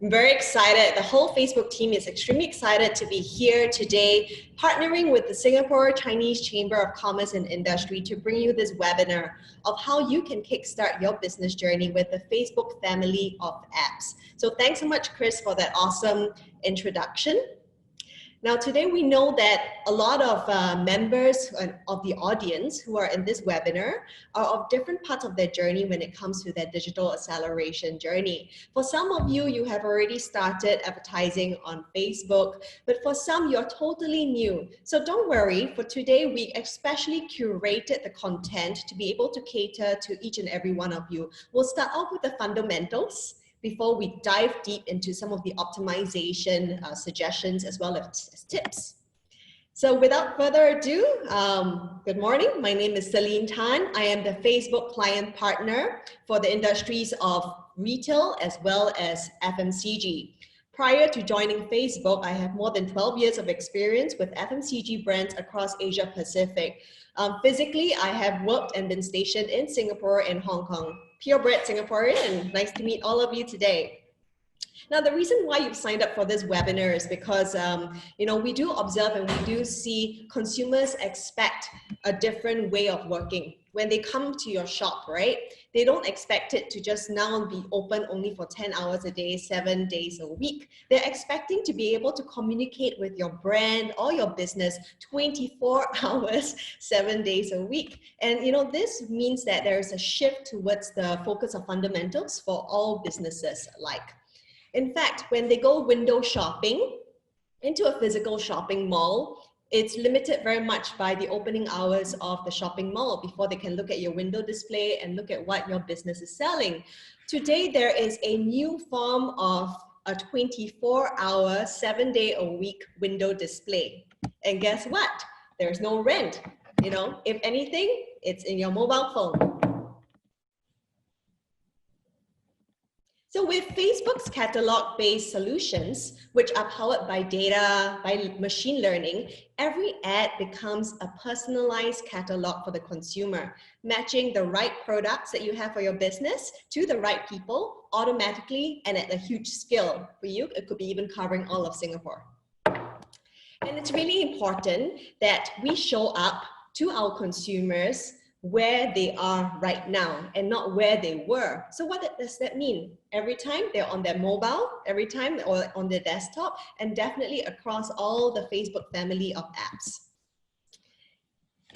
I'm very excited. The whole Facebook team is extremely excited to be here today, partnering with the Singapore Chinese Chamber of Commerce and Industry to bring you this webinar of how you can kickstart your business journey with the Facebook family of apps. So thanks so much, Chris, for that awesome introduction. Now, today we know that a lot of members of the audience who are in this webinar are of different parts of their journey when it comes to their digital acceleration journey. For some of you, you have already started advertising on Facebook, but for some, you're totally new. So don't worry, for today, we especially curated the content to be able to cater to each and every one of you. We'll start off with the fundamentals before we dive deep into some of the optimization suggestions as well as tips. So without further ado, good morning. My name is Celine Tan. I am the Facebook client partner for the industries of retail as well as FMCG. Prior to joining Facebook, I have more than 12 years of experience with FMCG brands across Asia Pacific. Physically, I have worked and been stationed in Singapore and Hong Kong. Purebred Singaporean, nice to meet all of you today. Now, the reason why you've signed up for this webinar is because, we do observe and we do see consumers expect a different way of working. When they come to your shop, right? They don't expect it to just now be open only for 10 hours a day, 7 days a week. They're expecting to be able to communicate with your brand or your business 24 hours, 7 days a week. And this means that there is a shift towards the focus of fundamentals for all businesses alike. In fact, when they go window shopping into a physical shopping mall, it's limited very much by the opening hours of the shopping mall before they can look at your window display and look at what your business is selling. Today, there is a new form of a 24-hour, 7-day-a-week window display. And guess what? There's no rent. If anything, it's in your mobile phone. So with Facebook's catalog-based solutions, which are powered by data, by machine learning, every ad becomes a personalized catalog for the consumer, matching the right products that you have for your business to the right people automatically and at a huge scale. For you, it could be even covering all of Singapore. And it's really important that we show up to our consumers where they are right now and not where they were. So what does that mean? Every time they're on their mobile, every time or on their desktop, and definitely across all the Facebook family of apps.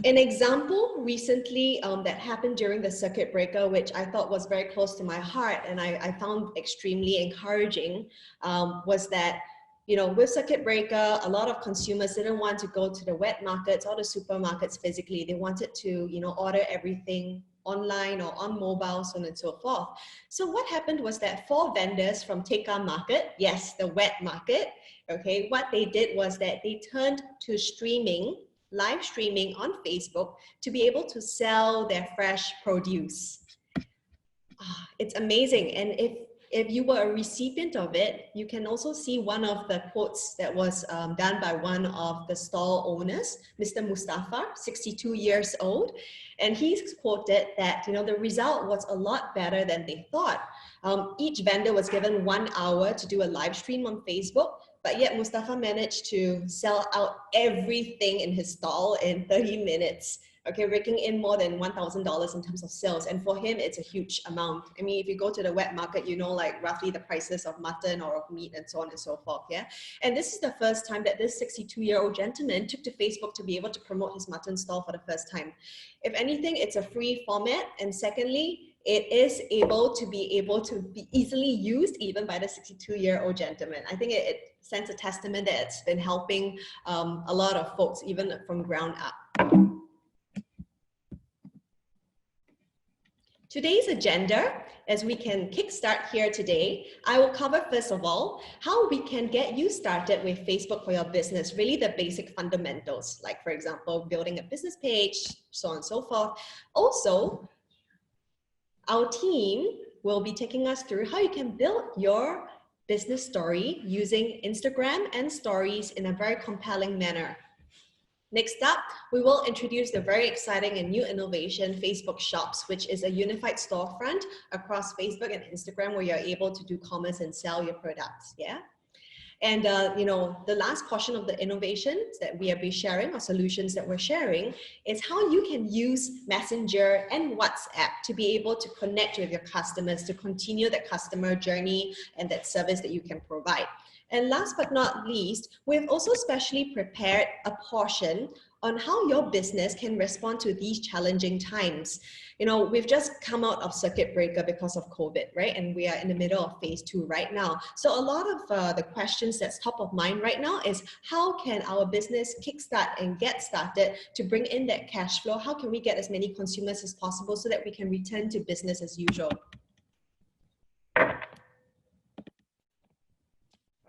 An example recently that happened during the circuit breaker, which I thought was very close to my heart and I found extremely encouraging, was that with circuit breaker, a lot of consumers didn't want to go to the wet markets or the supermarkets physically. They wanted to, order everything online or on mobile, so on and so forth. So what happened was that 4 vendors from Tekka Market, yes, the wet market, okay, what they did was that they turned to streaming, live streaming on Facebook to be able to sell their fresh produce. It's amazing. And if you were a recipient of it, you can also see one of the quotes that was done by one of the stall owners, Mr. Mustafa, 62 years old. And he's quoted that, the result was a lot better than they thought. Each vendor was given 1 hour to do a live stream on Facebook, but yet Mustafa managed to sell out everything in his stall in 30 minutes. Okay, raking in more than $1,000 in terms of sales. And for him, it's a huge amount. I mean, if you go to the wet market, like roughly the prices of mutton or of meat and so on and so forth, yeah? And this is the first time that this 62-year-old gentleman took to Facebook to be able to promote his mutton stall for the first time. If anything, it's a free format. And secondly, it is able to be easily used even by the 62-year-old gentleman. I think it sends a testament that it's been helping a lot of folks, even from ground up. Today's agenda, as we can kickstart here today, I will cover first of all, how we can get you started with Facebook for your business, really the basic fundamentals, like for example, building a business page, so on and so forth. Also, our team will be taking us through how you can build your business story using Instagram and stories in a very compelling manner. Next up, we will introduce the very exciting and new innovation, Facebook Shops, which is a unified storefront across Facebook and Instagram where you're able to do commerce and sell your products, yeah? And the last portion of the innovations that we are sharing, or solutions that we're sharing, is how you can use Messenger and WhatsApp to be able to connect with your customers, to continue that customer journey and that service that you can provide. And last but not least, we've also specially prepared a portion on how your business can respond to these challenging times. You know, we've just come out of circuit breaker because of COVID, right? And we are in the middle of phase 2 right now. So a lot of the questions that's top of mind right now is how can our business kickstart and get started to bring in that cash flow? How can we get as many consumers as possible so that we can return to business as usual?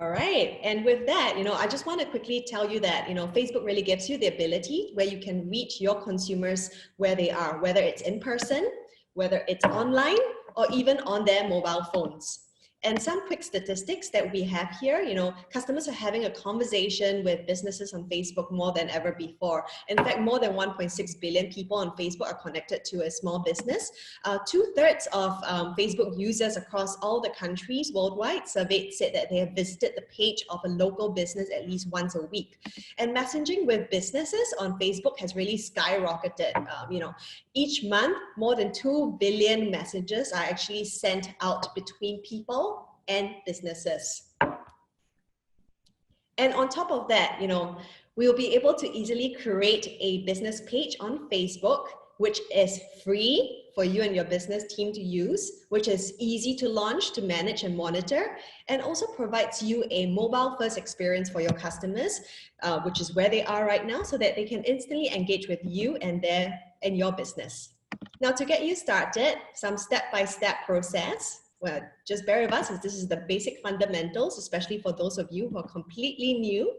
All right, and with that, I just want to quickly tell you that, Facebook really gives you the ability where you can reach your consumers where they are, whether it's in person, whether it's online, or even on their mobile phones. And some quick statistics that we have here, customers are having a conversation with businesses on Facebook more than ever before. In fact, more than 1.6 billion people on Facebook are connected to a small business. 2/3 of Facebook users across all the countries worldwide surveyed said that they have visited the page of a local business at least once a week. And messaging with businesses on Facebook has really skyrocketed. Each month, more than 2 billion messages are actually sent out between people and businesses. And on top of that, we'll be able to easily create a business page on Facebook, which is free for you and your business team to use, which is easy to launch, to manage and monitor, and also provides you a mobile-first experience for your customers, which is where they are right now, so that they can instantly engage with you and your business. Now, to get you started, some step-by-step process. Well, just bear with us, as this is the basic fundamentals, especially for those of you who are completely new.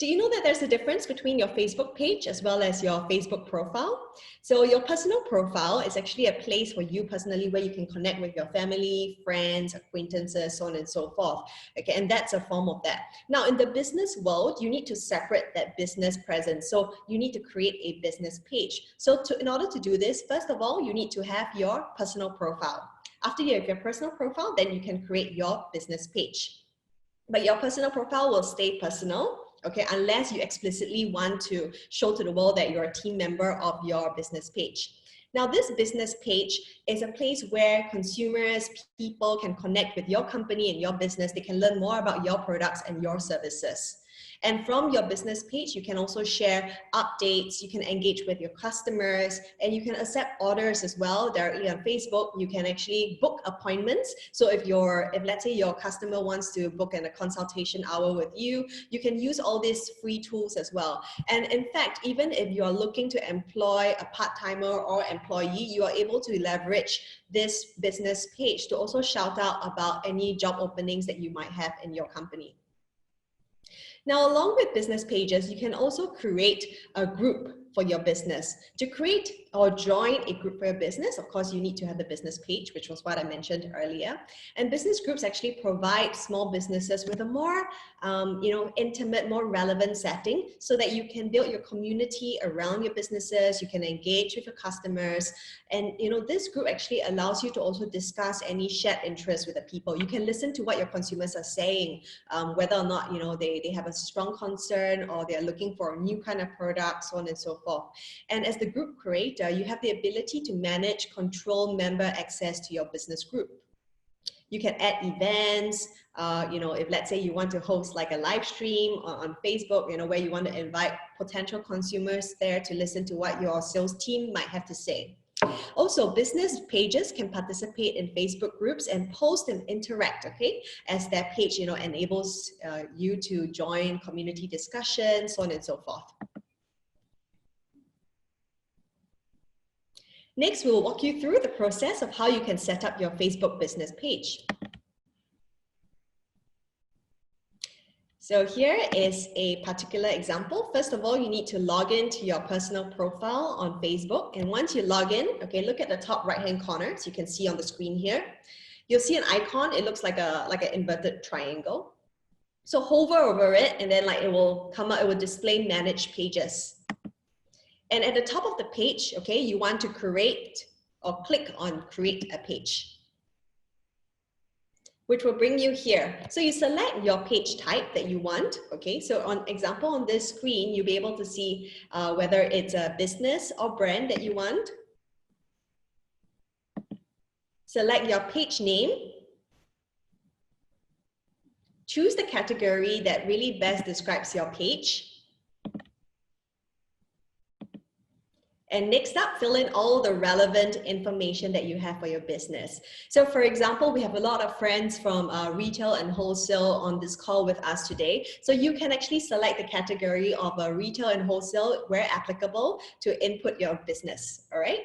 Do you know that there's a difference between your Facebook page as well as your Facebook profile? So your personal profile is actually a place for you personally where you can connect with your family, friends, acquaintances, so on and so forth. Okay, and that's a form of that. Now, in the business world, you need to separate that business presence. So you need to create a business page. So in order to do this, first of all, you need to have your personal profile. After you have your personal profile, then you can create your business page. But your personal profile will stay personal, okay, unless you explicitly want to show to the world that you're a team member of your business page. Now, this business page is a place where consumers, people can connect with your company and your business. They can learn more about your products and your services. And from your business page, you can also share updates, you can engage with your customers, and you can accept orders as well directly on Facebook. You can actually book appointments. So if let's say your customer wants to book a consultation hour with you, you can use all these free tools as well. And in fact, even if you're looking to employ a part-timer or employee, you are able to leverage this business page to also shout out about any job openings that you might have in your company. Now, along with business pages, you can also create a group for your business. To create or join a group for your business, of course, you need to have the business page, which was what I mentioned earlier. And business groups actually provide small businesses with a more, intimate, more relevant setting so that you can build your community around your businesses, you can engage with your customers. And, this group actually allows you to also discuss any shared interests with the people. You can listen to what your consumers are saying, whether or not, they have a strong concern or they're looking for a new kind of product, so on and so forth. And as the group creator, you have the ability to manage, control member access to your business group. You can add events, if let's say you want to host like a live stream on Facebook, where you want to invite potential consumers there to listen to what your sales team might have to say. Also, business pages can participate in Facebook groups and post and interact, okay, as their page, enables you to join community discussions, so on and so forth. Next, we'll walk you through the process of how you can set up your Facebook business page. So here is a particular example. First of all, you need to log in to your personal profile on Facebook. And once you log in, okay, look at the top right-hand corner. So you can see on the screen here. You'll see an icon. It looks like an inverted triangle. So hover over it, and then like it will come up, it will display manage pages. And at the top of the page, okay, you want to create or click on create a page, which will bring you here. So you select your page type that you want, okay? So on example, on this screen, you'll be able to see whether it's a business or brand that you want. Select your page name. Choose the category that really best describes your page. And next up, fill in all the relevant information that you have for your business. So for example, we have a lot of friends from retail and wholesale on this call with us today. So you can actually select the category of retail and wholesale where applicable to input your business, all right?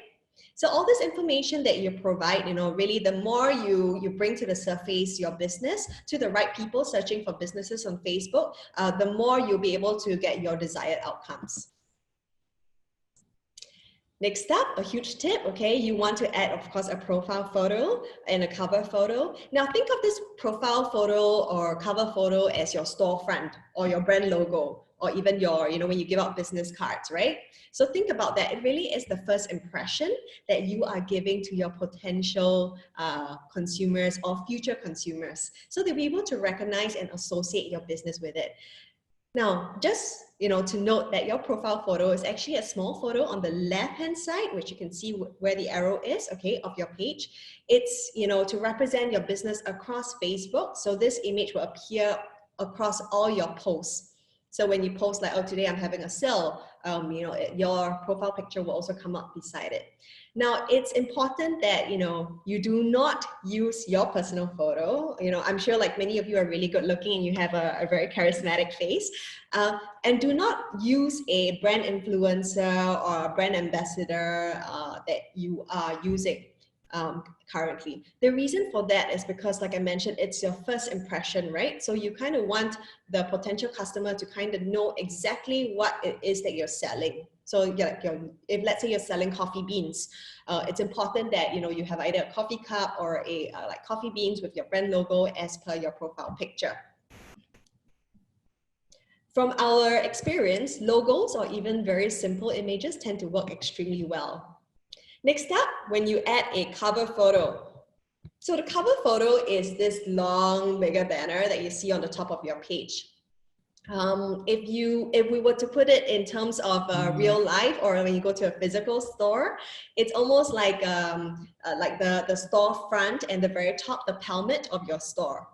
So all this information that you provide, really the more you bring to the surface your business to the right people searching for businesses on Facebook, the more you'll be able to get your desired outcomes. Next up, a huge tip, okay? You want to add, of course, a profile photo and a cover photo. Now think of this profile photo or cover photo as your storefront or your brand logo, or even your, when you give out business cards, right? So think about that. It really is the first impression that you are giving to your potential consumers or future consumers. So they'll be able to recognize and associate your business with it. Now, just to note that your profile photo is actually a small photo on the left-hand side, which you can see where the arrow is, okay, of your page. It's, to represent your business across Facebook. So this image will appear across all your posts. So when you post like, oh, today I'm having a sale, your profile picture will also come up beside it. Now, it's important that, you do not use your personal photo. I'm sure like many of you are really good looking and you have a very charismatic face. And do not use a brand influencer or a brand ambassador that you are using currently. The reason for that is because, like I mentioned, it's your first impression, right? So you kind of want the potential customer to kind of know exactly what it is that you're selling. So if let's say you're selling coffee beans, it's important that you have either a coffee cup or a like coffee beans with your brand logo as per your profile picture. From our experience, logos or even very simple images tend to work extremely well. Next up, when you add a cover photo. So the cover photo is this long, bigger banner that you see on the top of your page. If we were to put it in terms of real life, or when you go to a physical store, it's almost like the store front and the very top, the pelmet of your store.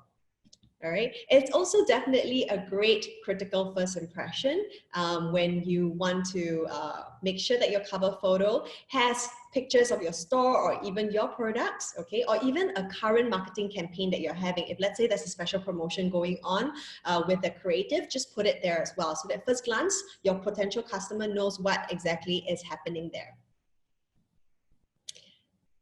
All right. It's also definitely a great critical first impression when you want to make sure that your cover photo has pictures of your store or even your products, okay, or even a current marketing campaign that you're having. If let's say there's a special promotion going on with the creative, just put it there as well. So that first glance, your potential customer knows what exactly is happening there.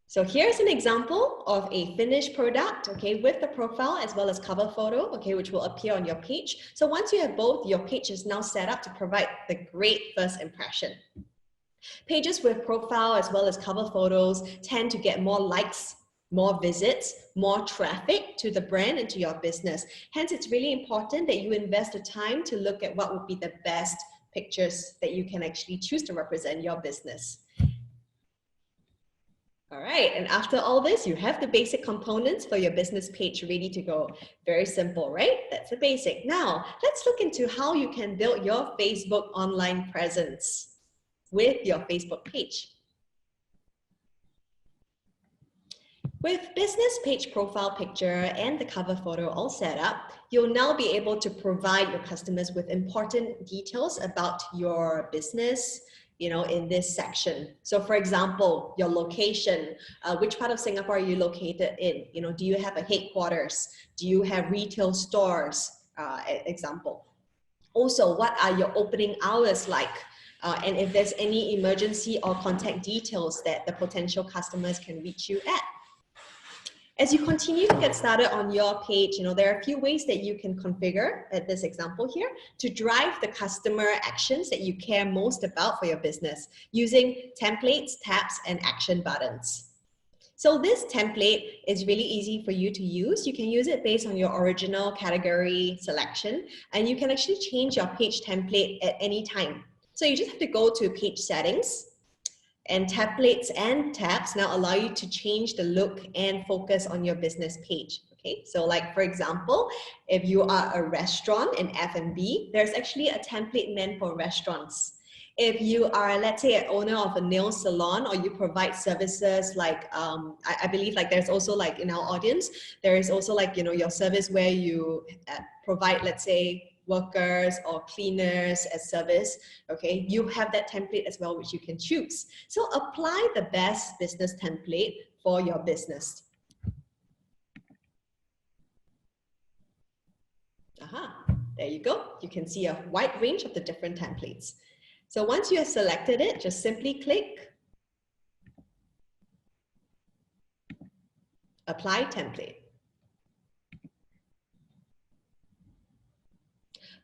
So here's an example of a finished product, okay, with the profile as well as cover photo, okay, which will appear on your page. So once you have both, your page is now set up to provide the great first impression. Pages with profile as well as cover photos tend to get more likes, more visits, more traffic to the brand and to your business. Hence, it's really important that you invest the time to look at what would be the best pictures that you can actually choose to represent your business. All right, and after all this, you have the basic components for your business page ready to go. Very simple, right? That's the basic. Now, let's look into how you can build your Facebook online presence with your Facebook page. With business page profile picture and the cover photo all set up, you'll now be able to provide your customers with important details about your business, in this section. So for example, your location, which part of Singapore are you located in? Do you have a headquarters? Do you have retail stores, example? Also, what are your opening hours like? And if there's any emergency or contact details that the potential customers can reach you at. As you continue to get started on your page, there are a few ways that you can configure, at this example here, to drive the customer actions that you care most about for your business using templates, tabs, and action buttons. So this template is really easy for you to use. You can use it based on your original category selection, and you can actually change your page template at any time. So you just have to go to page settings, and templates and tabs now allow you to change the look and focus on your business page. Okay, so like for example, if you are a restaurant in F&B, there's actually a template meant for restaurants. If you are, let's say, an owner of a nail salon, or you provide services like, I believe like there's also like in our audience, there is also like, you know, your service where you provide, let's say, workers or cleaners as service, okay, you have that template as well, which you can choose. So apply the best business template for your business. Aha, there you go. You can see a wide range of the different templates. So once you have selected it, just simply click Apply Template.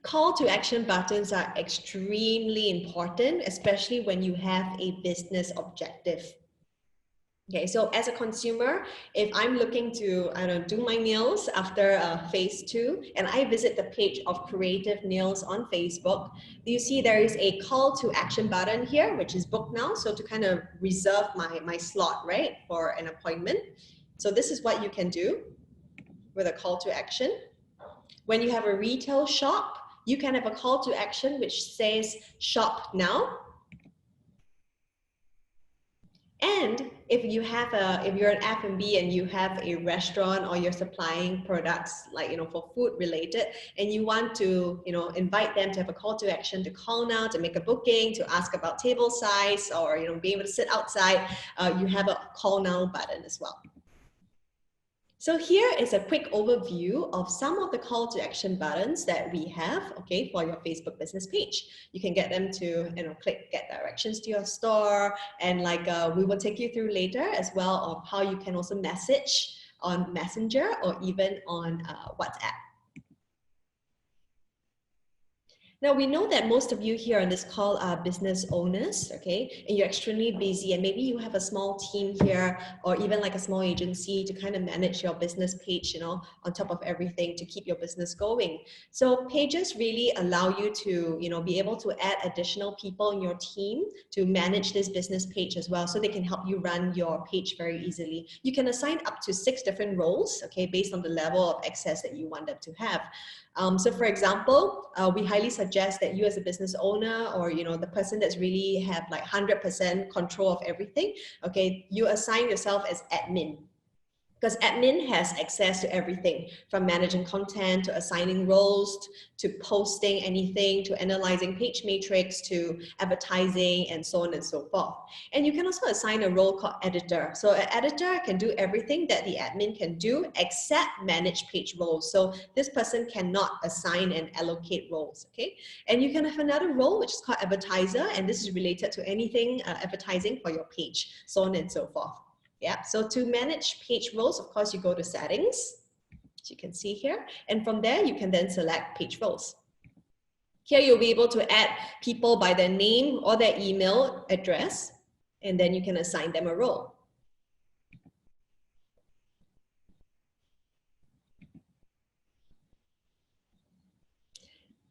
Call to action buttons are extremely important, especially when you have a business objective. Okay, so as a consumer, if I'm looking to, I don't know, do my nails after phase 2, and I visit the page of Creative Nails on Facebook, you see there is a call to action button here, which is book now. So to kind of reserve my slot, right, for an appointment. So this is what you can do with a call to action. When you have a retail shop, you can have a call to action which says shop now. And if you have if you're an F&B and you have a restaurant, or you're supplying products like, you know, for food related, and you want to, you know, invite them to have a call to action to call now, to make a booking, to ask about table size, or, you know, be able to sit outside, you have a call now button as well. So here is a quick overview of some of the call to action buttons that we have, okay, for your Facebook business page. You can get them to, you know, click get directions to your store, and like we will take you through later as well of how you can also message on Messenger or even on WhatsApp. Now, we know that most of you here on this call are business owners, okay? And you're extremely busy, and maybe you have a small team here, or even like a small agency to kind of manage your business page, you know, on top of everything to keep your business going. So pages really allow you to, you know, be able to add additional people in your team to manage this business page as well, so they can help you run your page very easily. You can assign up to 6 different roles, okay, based on the level of access that you want them to have. So for example, we highly suggest that you as a business owner, or, you know, the person that's really have like 100% control of everything, okay, you assign yourself as admin. Because admin has access to everything, from managing content to assigning roles to posting anything to analyzing page matrix to advertising and so on and so forth. And you can also assign a role called editor. So an editor can do everything that the admin can do except manage page roles. So this person cannot assign and allocate roles, okay? And you can have another role which is called advertiser, and this is related to anything advertising for your page, so on and so forth. Yeah, so to manage page roles, of course, you go to settings, as you can see here, and from there you can then select page roles. Here you'll be able to add people by their name or their email address, and then you can assign them a role.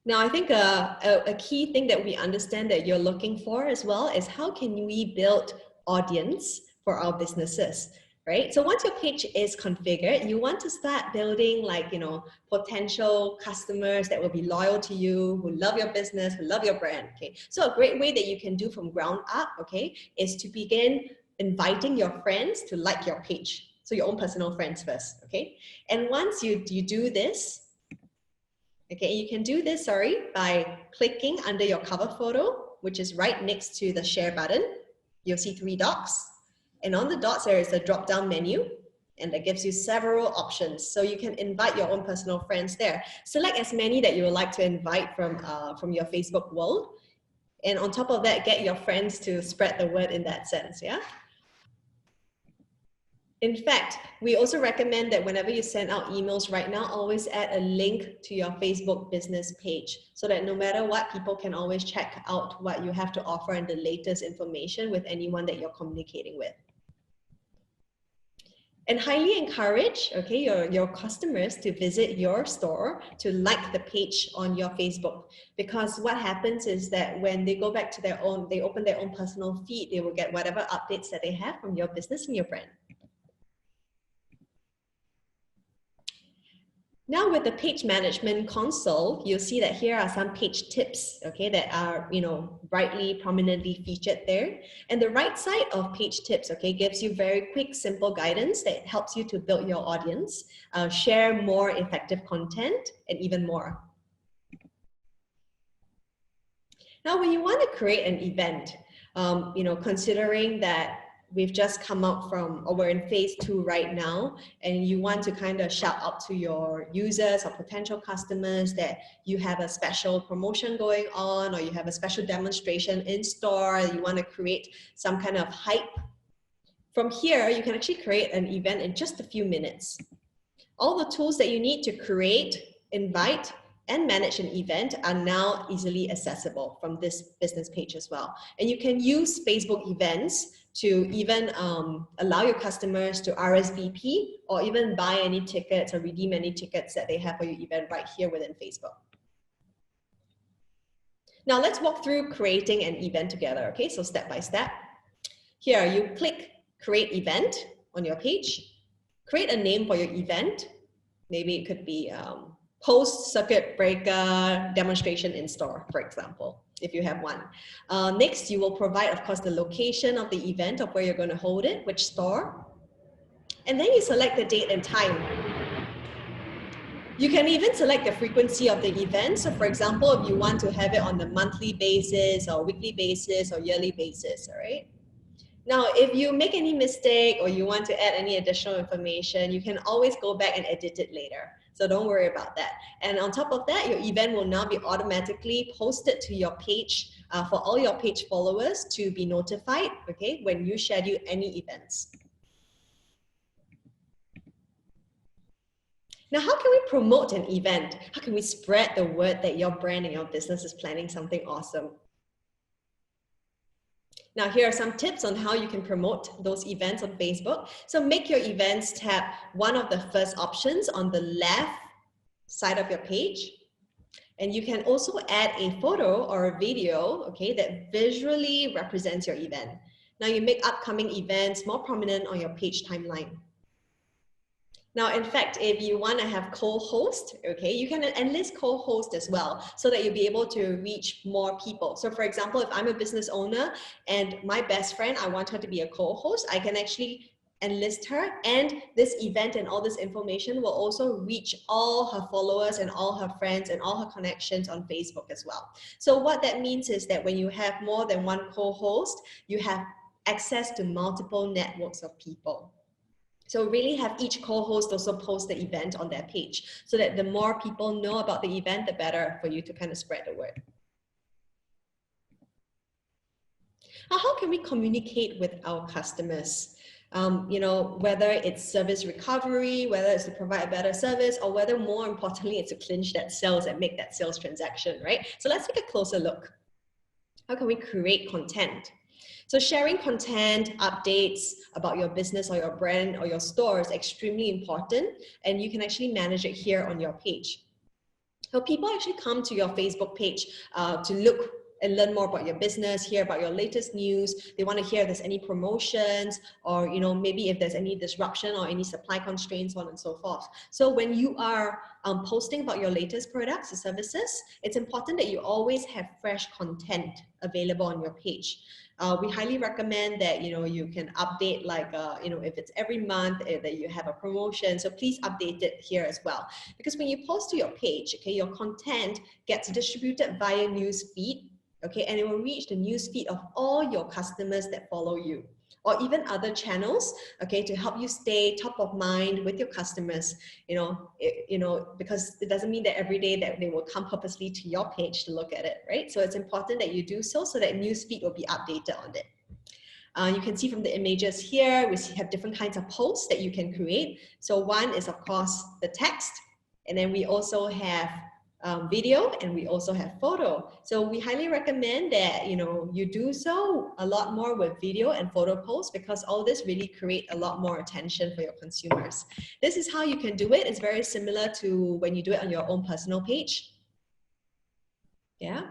Now, I think a key thing that we understand that you're looking for as well is how can we build audience for our businesses, right? So once your page is configured, you want to start building like, you know, potential customers that will be loyal to you, who love your business, who love your brand, okay? So a great way that you can do from ground up, okay, is to begin inviting your friends to like your page. So your own personal friends first, okay? And once you do this, okay, you can do this, by clicking under your cover photo, which is right next to the share button. You'll see 3 dots. And on the dots, there is a drop-down menu, and that gives you several options. So you can invite your own personal friends there. Select as many that you would like to invite from your Facebook world. And on top of that, get your friends to spread the word in that sense, yeah? In fact, we also recommend that whenever you send out emails right now, always add a link to your Facebook business page, so that no matter what, people can always check out what you have to offer and the latest information with anyone that you're communicating with. And highly encourage, okay, your customers to visit your store, to like the page on your Facebook. Because what happens is that when they go back to their own, they open their own personal feed, they will get whatever updates that they have from your business and your brand. Now with the page management console, you'll see that here are some page tips, okay, that are, brightly, prominently featured there. And the right side of page tips, okay, gives you very quick, simple guidance that helps you to build your audience, share more effective content, and even more. Now, when you want to create an event, considering that we've just come out from, or we're in phase 2 right now, and you want to kind of shout out to your users or potential customers that you have a special promotion going on, or you have a special demonstration in store, you want to create some kind of hype. From here, you can actually create an event in just a few minutes. All the tools that you need to create, invite, and manage an event are now easily accessible from this business page as well. And you can use Facebook events to even allow your customers to RSVP or even buy any tickets or redeem any tickets that they have for your event right here within Facebook. Now let's walk through creating an event together, okay? So step by step. Here, you click Create Event on your page. Create a name for your event. Maybe it could be post-circuit breaker demonstration in store, for example, if you have one. Next, you will provide, of course, the location of the event of where you're going to hold it, which store. And then you select the date and time. You can even select the frequency of the event. So for example, if you want to have it on a monthly basis or weekly basis or yearly basis, all right? Now, if you make any mistake or you want to add any additional information, you can always go back and edit it later. So don't worry about that. And on top of that, your event will now be automatically posted to your page for all your page followers to be notified, okay, when you schedule any events. Now, how can we promote an event? How can we spread the word that your brand and your business is planning something awesome? Now, here are some tips on how you can promote those events on Facebook. So make your events tab one of the first options on the left side of your page. And you can also add a photo or a video, okay, that visually represents your event. Now you make upcoming events more prominent on your page timeline. Now, in fact, if you want to have co-host, okay, you can enlist co-host as well so that you'll be able to reach more people. So for example, if I'm a business owner and my best friend, I want her to be a co-host, I can actually enlist her, and this event and all this information will also reach all her followers and all her friends and all her connections on Facebook as well. So what that means is that when you have more than one co-host, you have access to multiple networks of people. So really have each co-host also post the event on their page so that the more people know about the event, the better for you to kind of spread the word. Now, how can we communicate with our customers? Whether it's service recovery, whether it's to provide a better service, or whether more importantly, it's to clinch that sales and make that sales transaction, right? So let's take a closer look. How can we create content? So sharing content, updates about your business or your brand or your store is extremely important, and you can actually manage it here on your page. So people actually come to your Facebook page to look and learn more about your business, hear about your latest news. They want to hear if there's any promotions or, maybe if there's any disruption or any supply constraints, so on and so forth. So when you are posting about your latest products or services, it's important that you always have fresh content available on your page. We highly recommend that, you can update like, if it's every month that you have a promotion. So please update it here as well. Because when you post to your page, okay, your content gets distributed via news feed, okay, and it will reach the news feed of all your customers that follow you, or even other channels, okay, to help you stay top of mind with your customers, because it doesn't mean that every day that they will come purposely to your page to look at it, right? So it's important that you do so that newsfeed will be updated on it. You can see from the images here, we have different kinds of posts that you can create. So one is, of course, the text, and then we also have video, and we also have photo. So we highly recommend that you do so a lot more with video and photo posts, because all this really create a lot more attention for your consumers. This is how you can do it. It's very similar to when you do it on your own personal page. Yeah.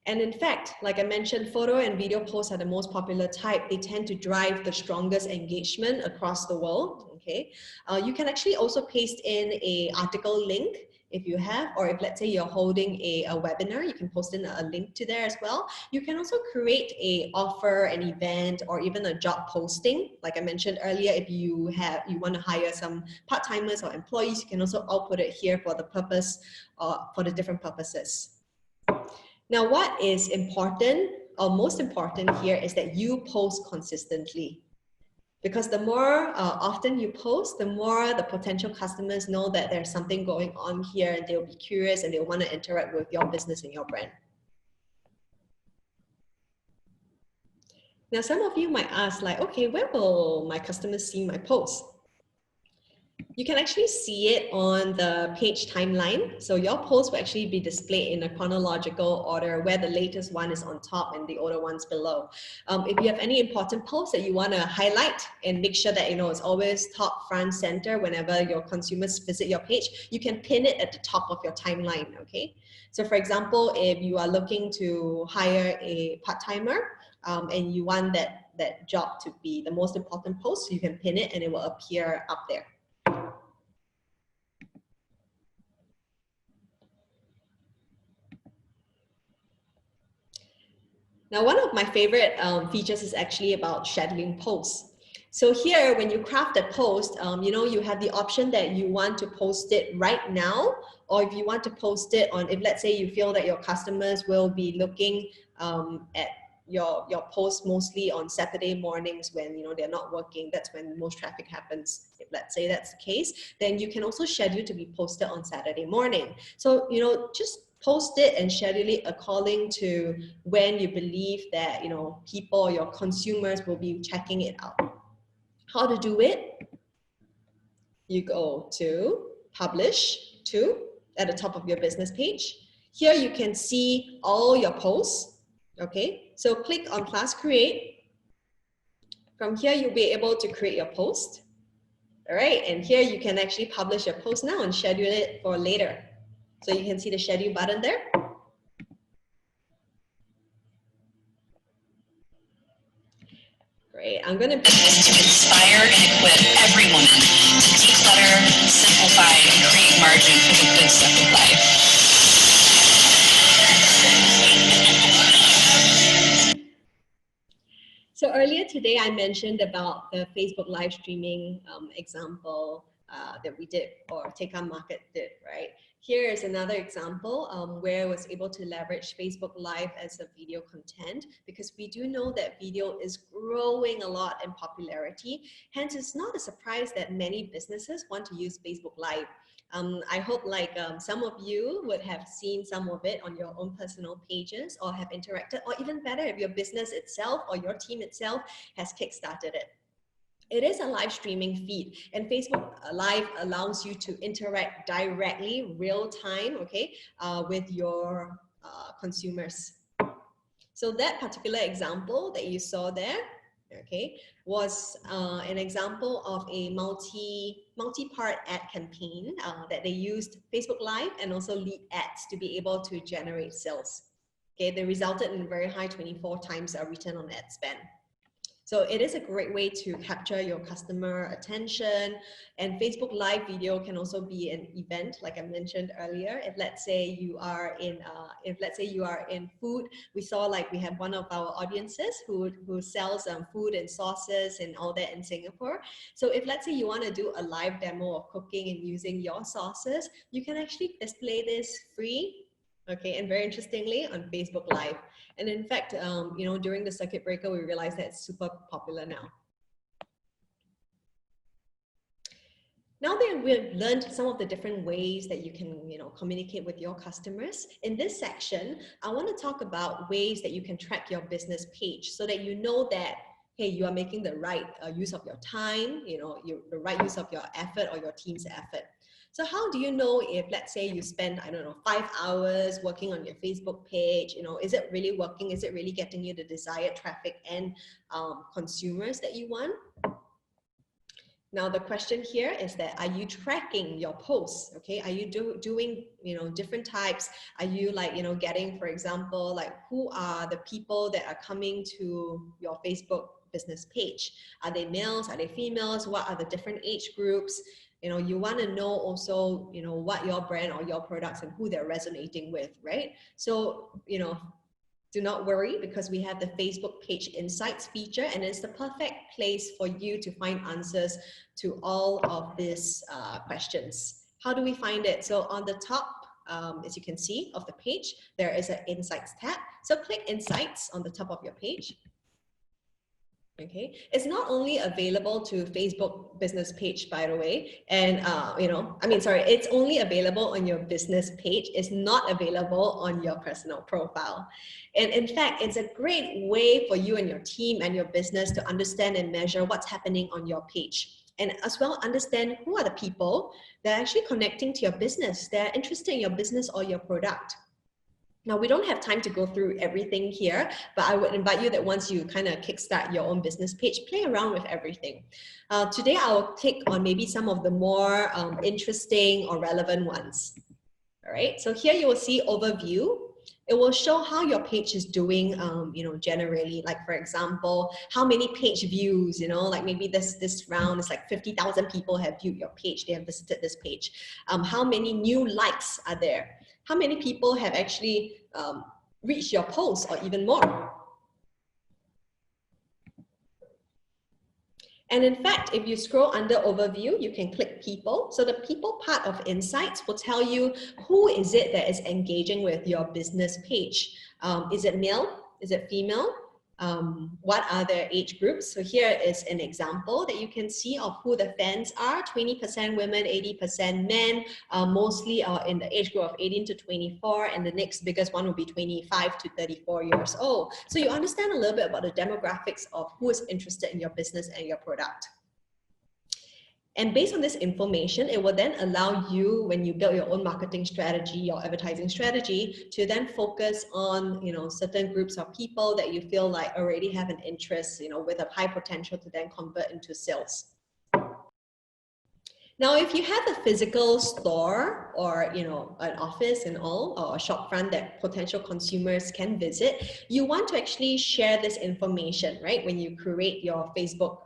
And in fact, like I mentioned, photo and video posts are the most popular type. They tend to drive the strongest engagement across the world. Okay. You can actually also paste in an article link if you have, or if let's say you're holding a webinar, you can post in a link to there as well. You can also create an offer, an event, or even a job posting. Like I mentioned earlier, if you want to hire some part-timers or employees, you can also output it here for the purpose, for the different purposes. Now, what is important, or most important here, is that you post consistently. Because the more often you post, the more the potential customers know that there's something going on here, and they'll be curious and they'll want to interact with your business and your brand. Now, some of you might ask, like, okay, where will my customers see my post? You can actually see it on the page timeline. So your post will actually be displayed in a chronological order, where the latest one is on top and the older ones below. If you have any important posts that you want to highlight and make sure that it's always top, front, center whenever your consumers visit your page, you can pin it at the top of your timeline. Okay. So for example, if you are looking to hire a part-timer and you want that job to be the most important post, you can pin it and it will appear up there. Now, one of my favorite features is actually about scheduling posts. So here, when you craft a post, you have the option that you want to post it right now, or if you want to post it on, if let's say you feel that your customers will be looking at your post mostly on Saturday mornings when they're not working, that's when most traffic happens. If let's say that's the case, then you can also schedule to be posted on Saturday morning. So just post it and schedule it according to when you believe that people or your consumers will be checking it out. How to do it? You go to Publish to at the top of your business page. Here you can see all your posts. Okay, so click on Class Create. From here you'll be able to create your post. All right, and here you can actually publish your post now and schedule it for later. So you can see the schedule button there. Great. I'm going to inspire and equip every woman to declutter, simplify, and create margin for the good stuff of life. So earlier today, I mentioned about the Facebook live streaming example that we did, or Take Our Market did, right? Here is another example where I was able to leverage Facebook Live as a video content, because we do know that video is growing a lot in popularity. Hence, it's not a surprise that many businesses want to use Facebook Live. I hope some of you would have seen some of it on your own personal pages or have interacted, or even better, if your business itself or your team itself has kickstarted it. It is a live streaming feed, and Facebook Live allows you to interact directly, real time, okay, with your consumers. So that particular example that you saw there, okay, was an example of a multi-part ad campaign that they used Facebook Live and also lead ads to be able to generate sales. Okay, they resulted in very high 24 times return on ad spend. So it is a great way to capture your customer attention, and Facebook Live video can also be an event, like I mentioned earlier. If let's say you are in food, we saw we have one of our audiences who sells food and sauces and all that in Singapore. So if let's say you want to do a live demo of cooking and using your sauces, you can actually display this free. Okay, and very interestingly on Facebook Live. And in fact, during the circuit breaker, we realized that it's super popular now. Now that we've learned some of the different ways that you can, communicate with your customers, in this section, I want to talk about ways that you can track your business page so that you know that, hey, you are making the right use of your time, the right use of your effort or your team's effort. So how do you know if, let's say, you spend, I don't know, 5 hours working on your Facebook page, you know, is it really working? Is it really getting you the desired traffic and consumers that you want? Now, the question here is that, are you tracking your posts? Okay, are you doing, you know, different types? Are you like, you know, getting, for example, like who are the people that are coming to your Facebook business page? Are they males? Are they females? What are the different age groups? You know, you want to know also, you know, what your brand or your products and who they're resonating with, right? So, you know, do not worry, because we have the Facebook page insights feature, and it's the perfect place for you to find answers to all of these questions. How do we find it? So on the top, as you can see, of the page, there is an insights tab. So click insights on the top of your page. Okay, it's not only available to Facebook business page, by the way, and you know, I mean, sorry, it's only available on your business page. It's not available on your personal profile. And in fact, it's a great way for you and your team and your business to understand and measure what's happening on your page. And as well, understand who are the people that are actually connecting to your business, that are interested in your business or your product. Now, we don't have time to go through everything here, but I would invite you that once you kind of kickstart your own business page, play around with everything. Today, I'll take on maybe some of the more interesting or relevant ones. All right, so here you will see overview. It will show how your page is doing, you know, generally, like for example, how many page views, you know, like maybe this round is like 50,000 people have viewed your page, they have visited this page. How many new likes are there? How many people have actually reached your post, or even more? And in fact, if you scroll under overview, you can click people. So the people part of insights will tell you who is it that is engaging with your business page. Is it male? Is it female? What are their age groups? So here is an example that you can see of who the fans are. 20% women, 80% men, mostly are in the age group of 18 to 24, and the next biggest one will be 25 to 34 years old. So you understand a little bit about the demographics of who is interested in your business and your product. And based on this information, it will then allow you, when you build your own marketing strategy, your advertising strategy, to then focus on, you know, certain groups of people that you feel like already have an interest, you know, with a high potential to then convert into sales. Now, if you have a physical store or, you know, an office and all, or a shop front that potential consumers can visit, you want to actually share this information, right? When you create your Facebook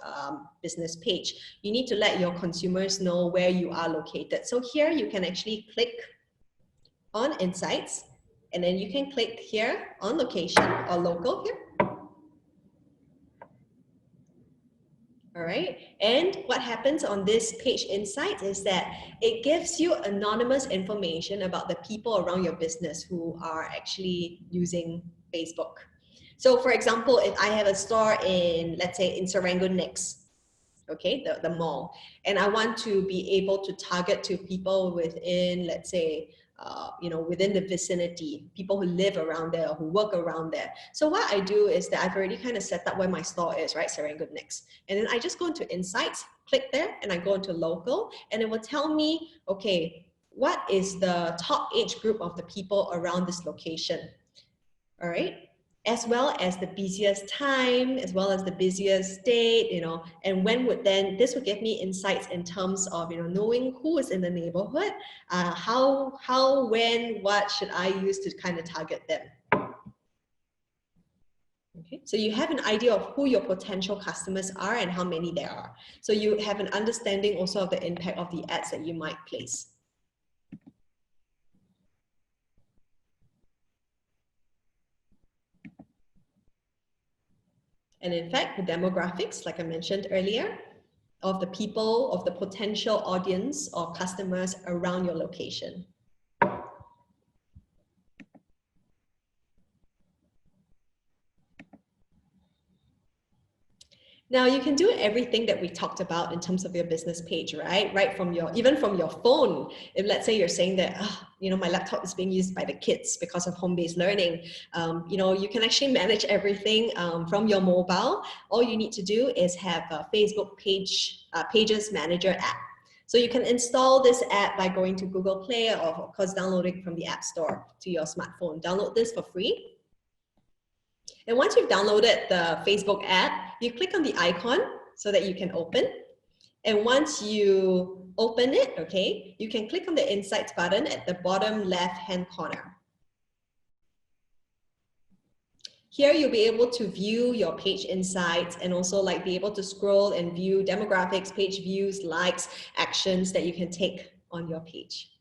business page, you need to let your consumers know where you are located. So here you can actually click on Insights, and then you can click here on location or local here. All right, and what happens on this page insights is that it gives you anonymous information about the people around your business who are actually using Facebook. So for example, if I have a store in, let's say in Serangoon next, okay, the mall, and I want to be able to target to people within, let's say, you know, within the vicinity, people who live around there or who work around there. So what I do is that I've already kind of set up where my store is, right? Serangoon next. And then I just go into Insights, click there, and I go into Local, and it will tell me, okay, what is the top age group of the people around this location? All right, as well as the busiest time, as well as the busiest date, you know, and when would then, this would give me insights in terms of, you know, knowing who is in the neighborhood, how, when, what should I use to kind of target them. Okay, so you have an idea of who your potential customers are and how many there are. So you have an understanding also of the impact of the ads that you might place. And in fact, the demographics, like I mentioned earlier, of the people, of the potential audience or customers around your location. Now you can do everything that we talked about in terms of your business page, right? Right from your, even from your phone. If let's say you're saying that, you know, my laptop is being used by the kids because of home-based learning, you know, you can actually manage everything from your mobile. All you need to do is have a Facebook Pages Manager app. So you can install this app by going to Google Play or of course downloading from the App Store to your smartphone. Download this for free. And once you've downloaded the Facebook app, you click on the icon so that you can open. And once you open it, okay, you can click on the Insights button at the bottom left-hand corner. Here you'll be able to view your page insights and also like be able to scroll and view demographics, page views, likes, actions that you can take on your page.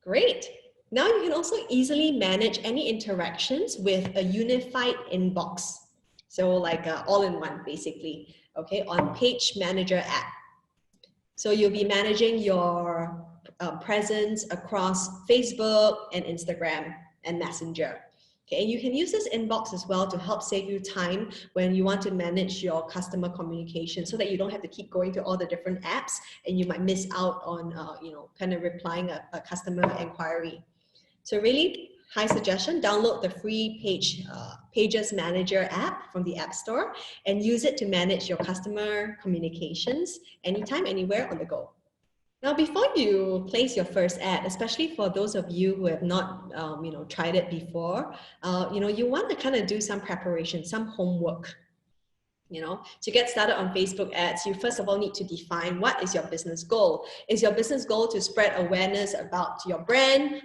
Great. Now you can also easily manage any interactions with a unified inbox. So like all-in-one basically, okay, on Page Manager app. So you'll be managing your presence across Facebook and Instagram and Messenger. Okay, and you can use this inbox as well to help save you time when you want to manage your customer communication so that you don't have to keep going to all the different apps and you might miss out on, kind of replying a customer inquiry. So really, high suggestion, download the free Pages Manager app from the App Store and use it to manage your customer communications anytime, anywhere on the go. Now, before you place your first ad, especially for those of you who have not, tried it before, you want to kind of do some preparation, some homework. To get started on Facebook ads, you first of all need to define what is your business goal. Is your business goal to spread awareness about your brand,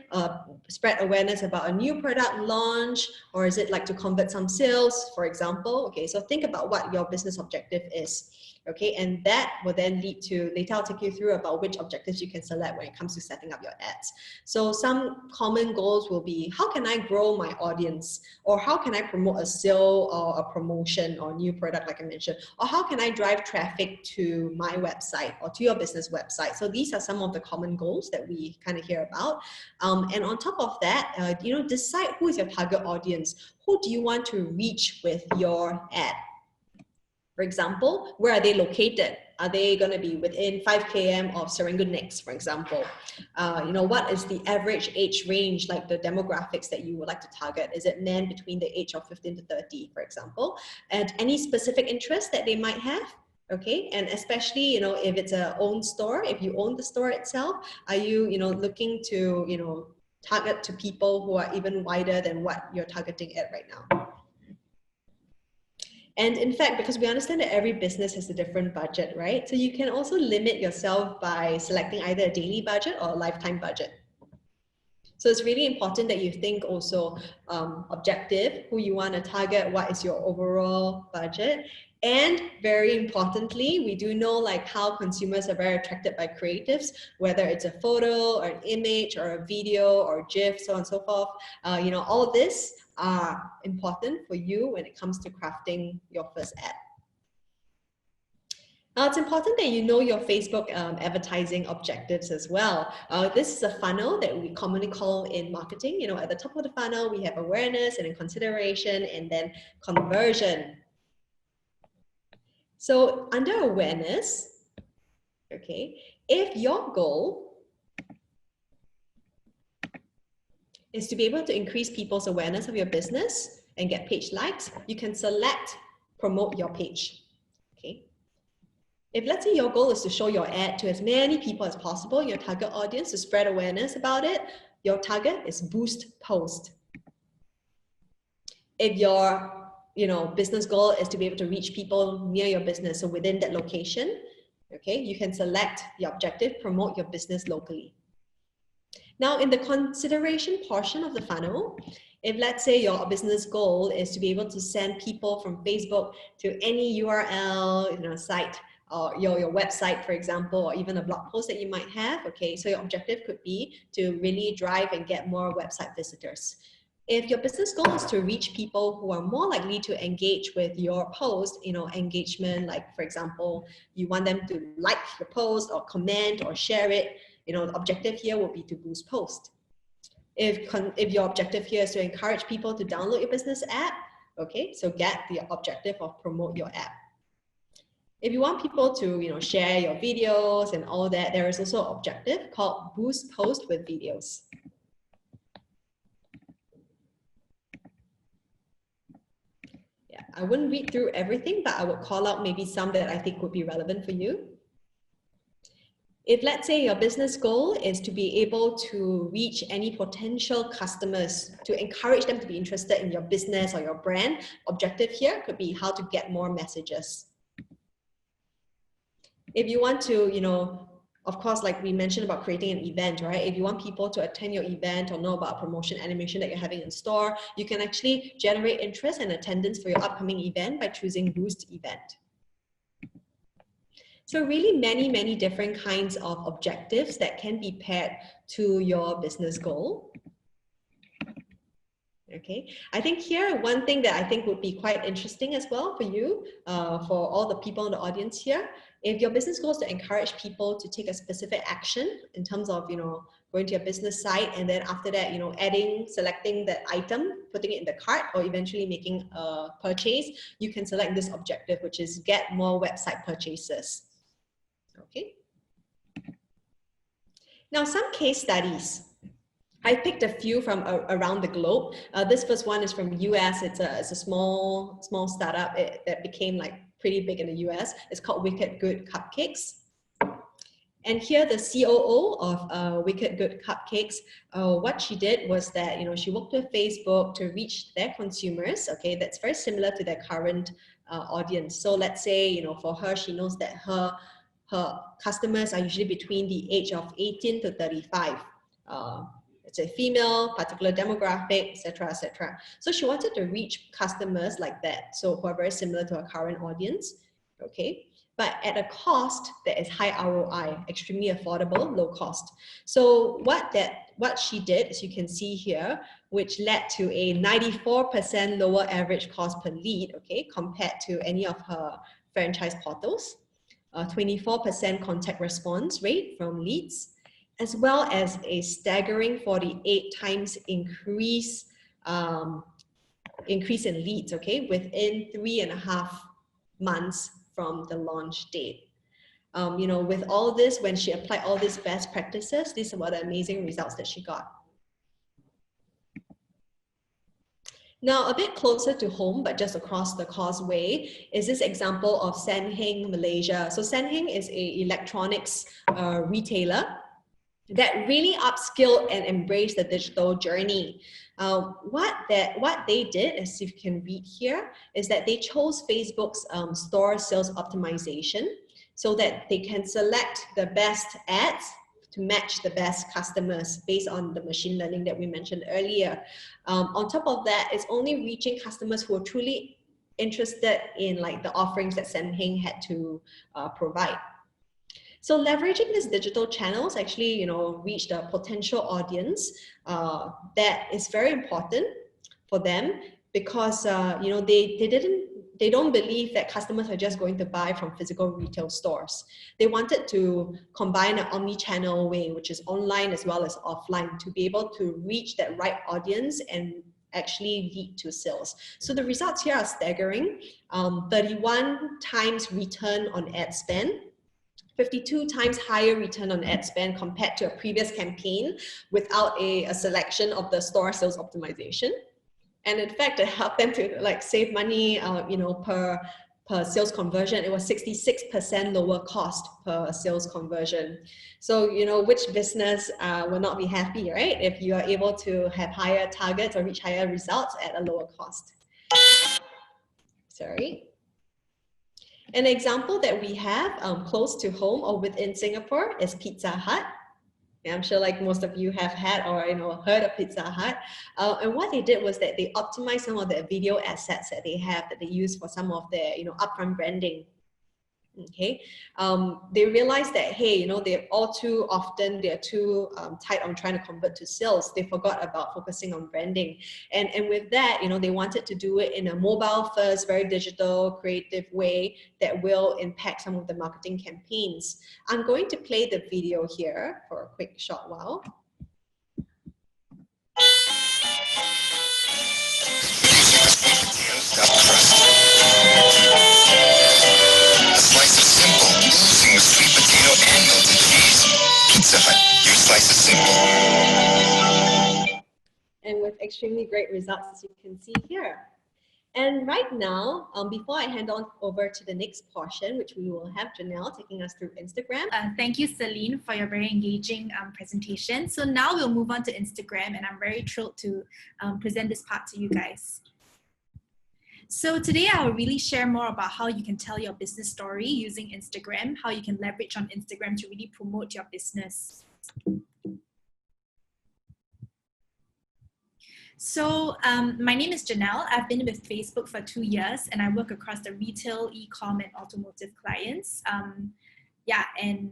spread awareness about a new product launch, or is it like to convert some sales, for example? Okay, so think about what your business objective is. Okay, and that will then lead to, later I'll take you through about which objectives you can select when it comes to setting up your ads. So some common goals will be, how can I grow my audience? Or how can I promote a sale or a promotion or new product like I mentioned? Or how can I drive traffic to my website or to your business website? So these are some of the common goals that we kind of hear about. And on top of that, decide who is your target audience. Who do you want to reach with your ad? For example, where are they located? Are they going to be within 5 km of Serangoon Next, for example? What is the average age range, like the demographics that you would like to target? Is it men between the age of 15 to 30, for example? And any specific interests that they might have? Okay, and especially, if it's a own store, if you own the store itself, are you, looking to, target to people who are even wider than what you're targeting at right now? And in fact, because we understand that every business has a different budget, right? So you can also limit yourself by selecting either a daily budget or a lifetime budget. So it's really important that you think also objective, who you want to target, what is your overall budget. And very importantly, we do know like how consumers are very attracted by creatives, whether it's a photo or an image or a video or GIF, so on and so forth. All of this are important for you when it comes to crafting your first ad. Now, it's important that you know your Facebook advertising objectives as well. This is a funnel that we commonly call in marketing. At the top of the funnel, we have awareness and then consideration and then conversion. So under awareness, okay, if your goal is to be able to increase people's awareness of your business and get page likes, you can select promote your page, okay? If let's say your goal is to show your ad to as many people as possible, your target audience, to spread awareness about it, your target is boost post. If your business goal is to be able to reach people near your business, so within that location, okay, you can select the objective, promote your business locally. Now, in the consideration portion of the funnel, if let's say your business goal is to be able to send people from Facebook to any URL, site, or your website, for example, or even a blog post that you might have, okay, so your objective could be to really drive and get more website visitors. If your business goal is to reach people who are more likely to engage with your post, engagement, like for example, you want them to like your post or comment or share it, the objective here will be to boost post. If your objective here is to encourage people to download your business app, okay, so get the objective of promote your app. If you want people to, share your videos and all that, there is also an objective called boost post with videos. Yeah, I wouldn't read through everything, but I would call out maybe some that I think would be relevant for you. If let's say your business goal is to be able to reach any potential customers, to encourage them to be interested in your business or your brand, objective here could be how to get more messages. If you want to, of course, like we mentioned about creating an event, right? If you want people to attend your event or know about a promotion animation that you're having in store, you can actually generate interest and attendance for your upcoming event by choosing Boost Event. So really many different kinds of objectives that can be paired to your business goal. Okay, I think here, one thing that I think would be quite interesting as well for you, for all the people in the audience here, if your business goal is to encourage people to take a specific action in terms of, going to your business site and then after that, selecting that item, putting it in the cart or eventually making a purchase, you can select this objective, which is get more website purchases. Okay. Now, some case studies. I picked a few from around the globe. This first one is from US. It's a small startup that became like pretty big in the US. It's called Wicked Good Cupcakes. And here the COO of Wicked Good Cupcakes, what she did was that, she worked with Facebook to reach their consumers. Okay, that's very similar to their current audience. So let's say, for her, she knows that her customers are usually between the age of 18 to 35. It's a female, particular demographic, etc., etc. So she wanted to reach customers like that, so who are very similar to her current audience, okay? But at a cost that is high ROI, extremely affordable, low cost. So what she did, as you can see here, which led to a 94% lower average cost per lead, okay, compared to any of her franchise portals. 24% contact response rate from leads, as well as a staggering 48 times increase in leads, okay, within 3.5 months from the launch date. With all this, when she applied all these best practices, these are what the amazing results that she got. Now, a bit closer to home, but just across the causeway, is this example of Sanheng, Malaysia. So Sanheng is an electronics retailer that really upskilled and embraced the digital journey. What they did, as you can read here, is that they chose Facebook's store sales optimization so that they can select the best ads to match the best customers based on the machine learning that we mentioned earlier. On top of that, it's only reaching customers who are truly interested in like the offerings that Sanheng had to provide. So leveraging these digital channels actually, reached a potential audience that is very important for them because, they don't believe that customers are just going to buy from physical retail stores. They wanted to combine an omni-channel way, which is online as well as offline, to be able to reach that right audience and actually lead to sales. So the results here are staggering. 31 times return on ad spend, 52 times higher return on ad spend compared to a previous campaign without a selection of the store sales optimization. And in fact, it helped them to like save money, per sales conversion. It was 66% lower cost per sales conversion. So, which business will not be happy, right? If you are able to have higher targets or reach higher results at a lower cost. Sorry. An example that we have close to home or within Singapore is Pizza Hut. I'm sure like most of you have had or heard of Pizza Hut. And what they did was that they optimized some of the video assets that they have that they use for some of their upfront branding. Okay, they realized that, hey, they're all too often, they're too tight on trying to convert to sales. They forgot about focusing on branding. And with that, they wanted to do it in a mobile first, very digital, creative way that will impact some of the marketing campaigns. I'm going to play the video here for a quick short while. A slice of simple, oozing with sweet potato and melted cheese. Pizza Hut, your slice of simple. And with extremely great results, as you can see here. And right now, before I hand on over to the next portion, which we will have Janelle taking us through Instagram. Thank you, Celine, for your very engaging presentation. So now we'll move on to Instagram, and I'm very thrilled to present this part to you guys. So today I will really share more about how you can tell your business story using Instagram, how you can leverage on Instagram to really promote your business. So my name is Janelle. I've been with Facebook for 2 years and I work across the retail, e-com and automotive clients. And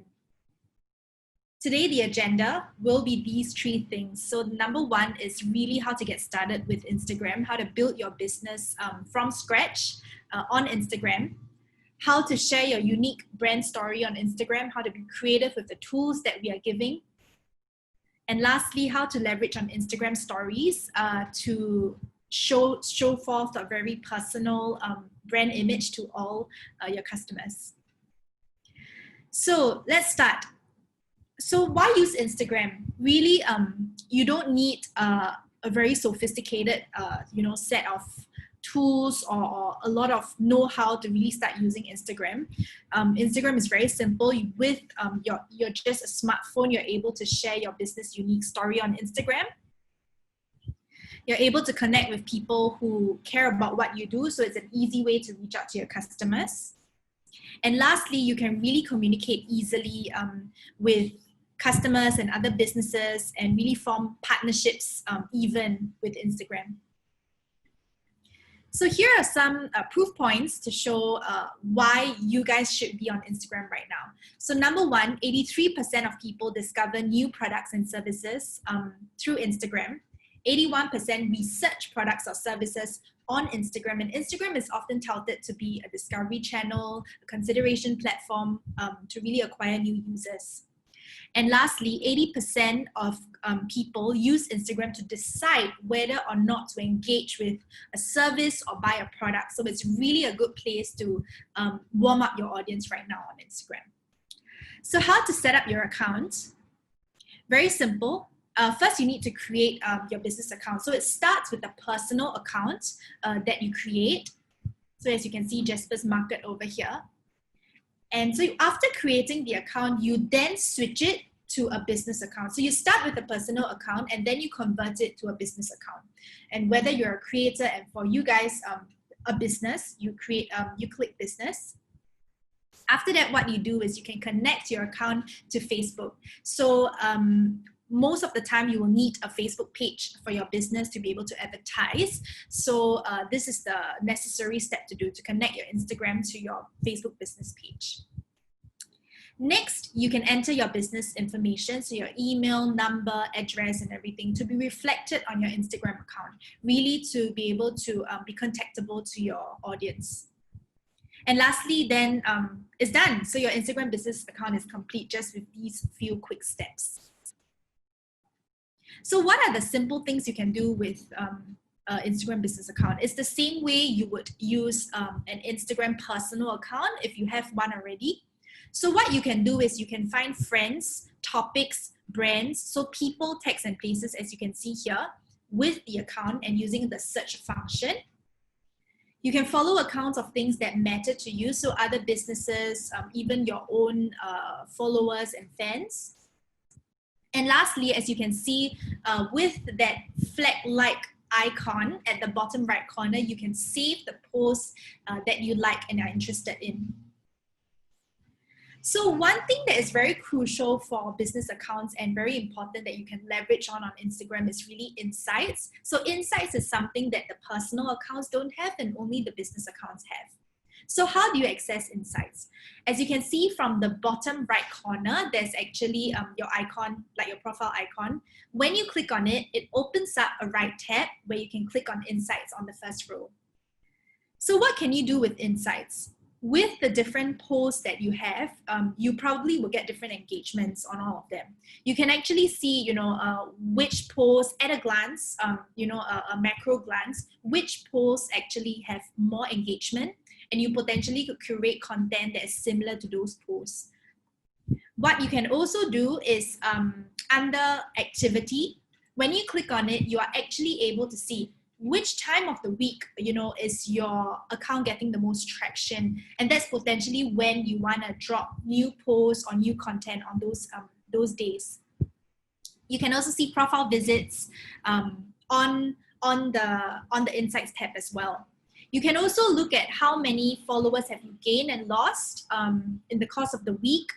today the agenda will be these 3 things. So number 1 is really how to get started with Instagram, how to build your business from scratch on Instagram, how to share your unique brand story on Instagram, how to be creative with the tools that we are giving. And lastly, how to leverage on Instagram stories to show forth a very personal brand image to all your customers. So let's start. So why use Instagram? Really, you don't need a very sophisticated set of tools or a lot of know-how to really start using Instagram. Instagram is very simple. With your just a smartphone, you're able to share your business unique story on Instagram. You're able to connect with people who care about what you do, so it's an easy way to reach out to your customers. And lastly, you can really communicate easily with customers and other businesses and really form partnerships even with Instagram. So here are some proof points to show why you guys should be on Instagram right now. So number 1, 83% of people discover new products and services through Instagram. 81% research products or services on Instagram. And Instagram is often touted to be a discovery channel, a consideration platform to really acquire new users. And lastly, 80% of people use Instagram to decide whether or not to engage with a service or buy a product. So it's really a good place to warm up your audience right now on Instagram. So how to set up your account? Very simple. First, you need to create your business account. So it starts with a personal account that you create. So as you can see, Jasper's Market over here. And so after creating the account, you then switch it to a business account. So you start with a personal account and then you convert it to a business account. And whether you're a creator and for you guys, a business, you click business. After that, what you do is you can connect your account to Facebook. So most of the time you will need a Facebook page for your business to be able to advertise. So this is the necessary step to do to connect your Instagram to your Facebook business page. Next, you can enter your business information, so your email, number, address, and everything to be reflected on your Instagram account, really to be able to be contactable to your audience. And lastly, then it's done. So your Instagram business account is complete just with these few quick steps. So what are the simple things you can do with Instagram business account? It's the same way you would use an Instagram personal account if you have one already. So what you can do is you can find friends, topics, brands, so people, text, and places, as you can see here, with the account and using the search function. You can follow accounts of things that matter to you, so other businesses, even your own followers and fans. And lastly, as you can see, with that flag-like icon at the bottom right corner, you can save the posts that you like and are interested in. So one thing that is very crucial for business accounts and very important that you can leverage on Instagram is really insights. So insights is something that the personal accounts don't have and only the business accounts have. So how do you access insights? As you can see from the bottom right corner, there's actually your icon, like your profile icon. When you click on it, it opens up a right tab where you can click on insights on the first row. So what can you do with insights? With the different posts that you have, you probably will get different engagements on all of them. You can actually see, which posts at a glance, a macro glance, which posts actually have more engagement, and you potentially could curate content that is similar to those posts. What you can also do is under activity, when you click on it, you are actually able to see which time of the week, is your account getting the most traction, and that's potentially when you want to drop new posts or new content on those days. You can also see profile visits on the Insights tab as well. You can also look at how many followers have you gained and lost in the course of the week.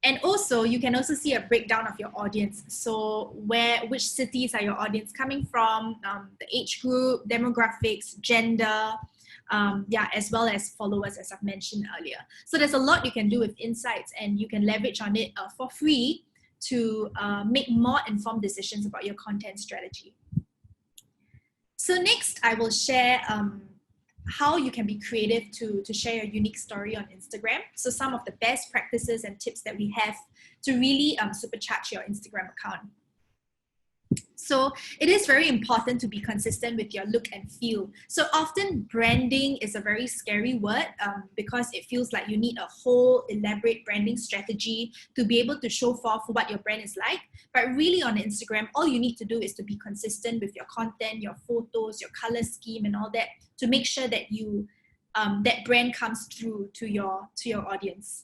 And also, you can also see a breakdown of your audience. So which cities are your audience coming from, the age group, demographics, gender, as well as followers, as I've mentioned earlier. So there's a lot you can do with Insights, and you can leverage on it for free to make more informed decisions about your content strategy. So next, I will share how you can be creative to share your unique story on Instagram. So some of the best practices and tips that we have to really supercharge your Instagram account. So it is very important to be consistent with your look and feel. So often branding is a very scary word because it feels like you need a whole elaborate branding strategy to be able to show forth what your brand is like. But really on Instagram, all you need to do is to be consistent with your content, your photos, your color scheme and all that to make sure that that brand comes through to your audience.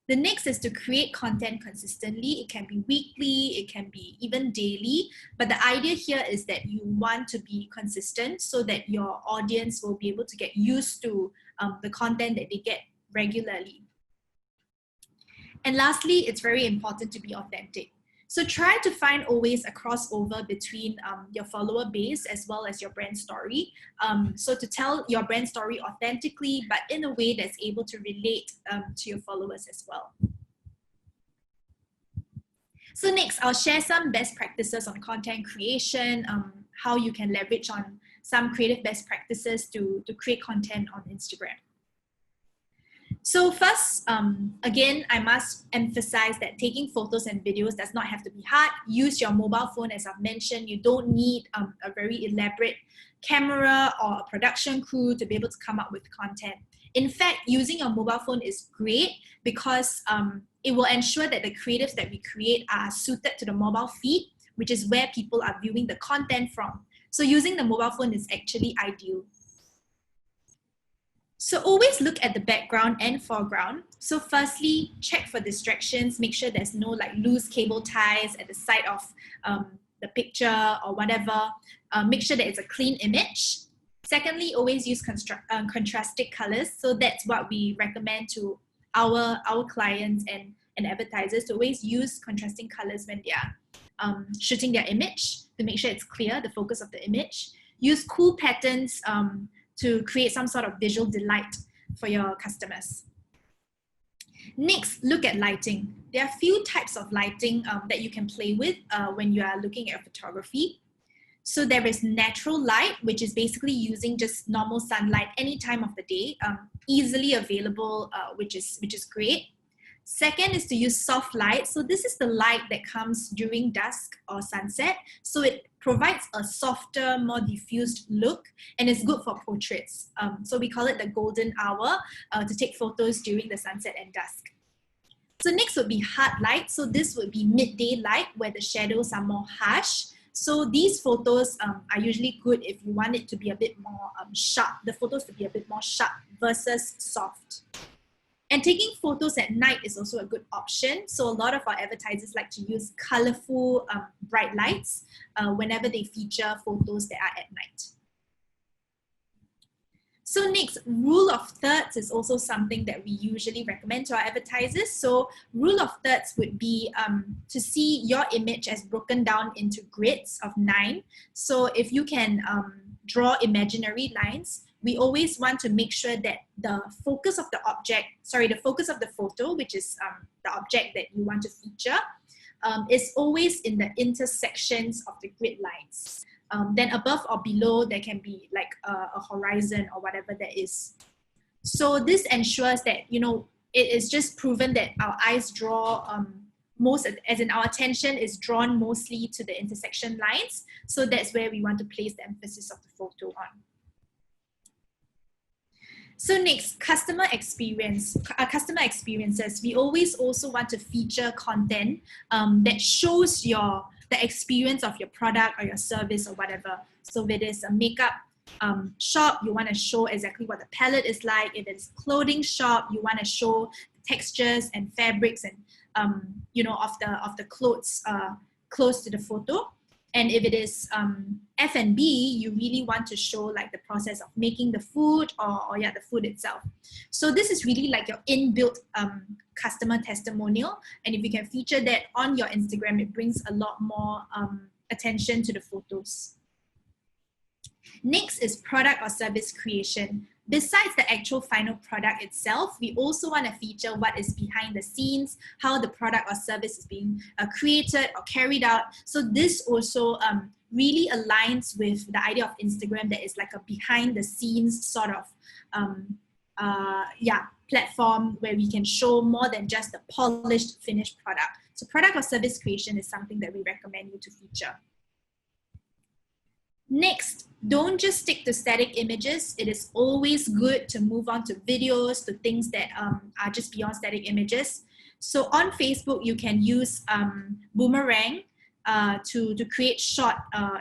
The next is to create content consistently. It can be weekly, it can be even daily, but the idea here is that you want to be consistent so that your audience will be able to get used to the content that they get regularly. And lastly, it's very important to be authentic. So try to find always a crossover between your follower base as well as your brand story. So to tell your brand story authentically, but in a way that's able to relate to your followers as well. So next, I'll share some best practices on content creation, how you can leverage on some creative best practices to create content on Instagram. So first, again, I must emphasize that taking photos and videos does not have to be hard. Use your mobile phone, as I've mentioned. You don't need a very elaborate camera or a production crew to be able to come up with content. In fact, using your mobile phone is great because it will ensure that the creatives that we create are suited to the mobile feed, which is where people are viewing the content from. So using the mobile phone is actually ideal. So always look at the background and foreground. So firstly, check for distractions. Make sure there's no loose cable ties at the side of the picture or whatever. Make sure that it's a clean image. Secondly, always use contrasting colors. So that's what we recommend to our clients and advertisers, to always use contrasting colors when they are shooting their image to make sure it's clear, the focus of the image. Use cool patterns to create some sort of visual delight for your customers. Next, look at lighting. There are a few types of lighting that you can play with when you are looking at photography. So there is natural light, which is basically using just normal sunlight any time of the day, easily available, which is great. Second is to use soft light. So this is the light that comes during dusk or sunset. So it provides a softer, more diffused look, and it's good for portraits. So we call it the golden hour to take photos during the sunset and dusk. So next would be hard light. So this would be midday light where the shadows are more harsh. So these photos are usually good if you want it to be a bit more sharp, the photos to be a bit more sharp versus soft. And taking photos at night is also a good option. So a lot of our advertisers like to use colorful, bright lights whenever they feature photos that are at night. So next, rule of thirds is also something that we usually recommend to our advertisers. So rule of thirds would be to see your image as broken down into grids of 9. So if you can draw imaginary lines, we always want to make sure that the focus of the photo, which is the object that you want to feature, is always in the intersections of the grid lines. Then above or below, there can be like a horizon or whatever that is. So this ensures that, it is just proven that our eyes draw our attention is drawn mostly to the intersection lines. So that's where we want to place the emphasis of the photo on. So next, customer experiences. We always also want to feature content that shows the experience of your product or your service or whatever. So if it is a makeup shop, you want to show exactly what the palette is like. If it's clothing shop, you want to show textures and fabrics and of the clothes close to the photo. And if it is F&B, you really want to show like the process of making the food or the food itself. So this is really like your inbuilt customer testimonial. And if you can feature that on your Instagram, it brings a lot more attention to the photos. Next is product or service creation. Besides the actual final product itself, we also want to feature what is behind the scenes, how the product or service is being created or carried out. So this also really aligns with the idea of Instagram that is like a behind the scenes sort of platform where we can show more than just the polished finished product. So product or service creation is something that we recommend you to feature. Next, don't just stick to static images. It is always good to move on to videos, to things that are just beyond static images. So on Facebook, you can use Boomerang to create short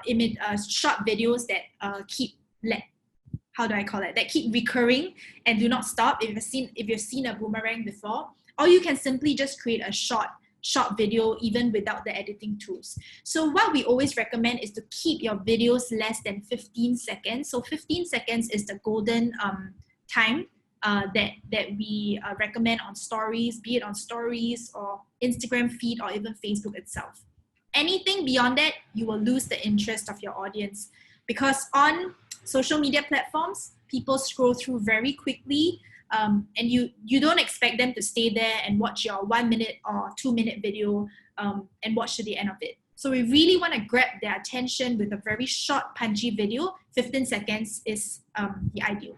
videos that keep that keep recurring and do not stop. If you've seen a Boomerang before, or you can simply just create a short video even without the editing tools. So what we always recommend is to keep your videos less than 15 seconds. So 15 seconds is the golden time that we recommend on stories, be it on stories or Instagram feed or even Facebook itself. Anything beyond that, you will lose the interest of your audience, because on social media platforms, people scroll through very quickly. And you don't expect them to stay there and watch your 1 minute or 2 minute video and watch to the end of it. So we really want to grab their attention with a very short, punchy video. 15 seconds is the ideal.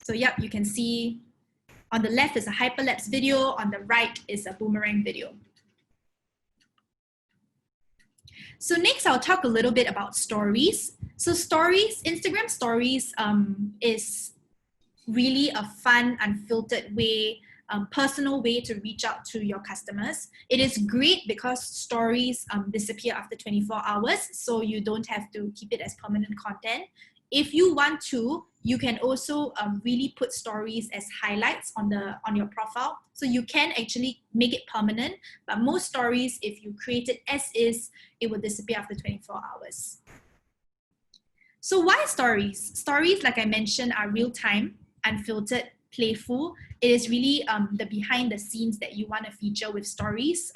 So yep, you can see on the left is a hyperlapse video, on the right is a Boomerang video. So next, I'll talk a little bit about stories. So stories, Instagram stories is really a fun, unfiltered way, personal way to reach out to your customers. It is great because stories disappear after 24 hours, so you don't have to keep it as permanent content. If you want to, you can also really put stories as highlights on your profile. So you can actually make it permanent, but most stories, if you create it as is, it will disappear after 24 hours. So why stories? Stories, like I mentioned, are real-time, unfiltered, playful. It is really the behind the scenes that you want to feature with stories,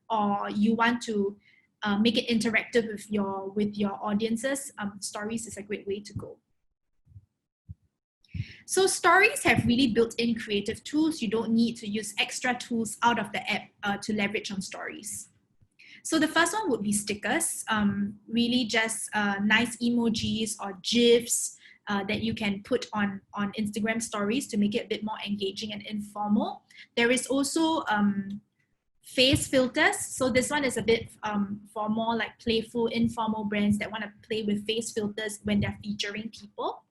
or you want to make it interactive with your audiences. Stories is a great way to go. So stories have really built-in creative tools. You don't need to use extra tools out of the app to leverage on stories. So the first one would be stickers, really just nice emojis or GIFs that you can put on Instagram stories to make it a bit more engaging and informal. There is also face filters. So this one is a bit for more like playful, informal brands that want to play with face filters when they're featuring people.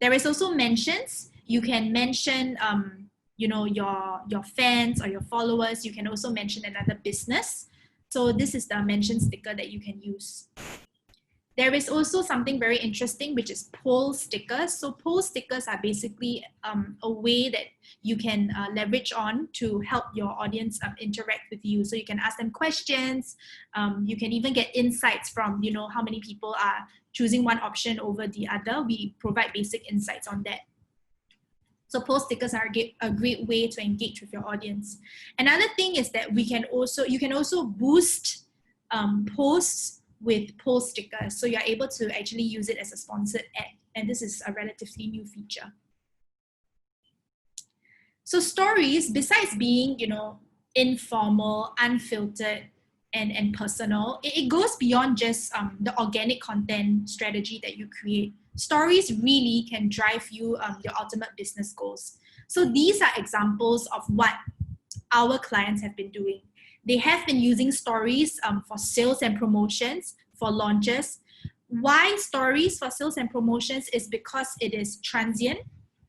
There is also mentions. You can mention your fans or your followers. You can also mention another business. So this is the mention sticker that you can use. There is also something very interesting, which is poll stickers. So poll stickers are basically a way that you can leverage on to help your audience interact with you. So you can ask them questions. You can even get insights from, how many people are choosing one option over the other. We provide basic insights on that. So poll stickers are a great way to engage with your audience. Another thing is that you can also boost posts with poll stickers. So you're able to actually use it as a sponsored ad. And this is a relatively new feature. So stories, besides being, informal, unfiltered, and personal, it goes beyond just the organic content strategy that you create. Stories really can drive you your ultimate business goals. So these are examples of what our clients have been doing. They have been using stories for sales and promotions, for launches. Why stories for sales and promotions is because it is transient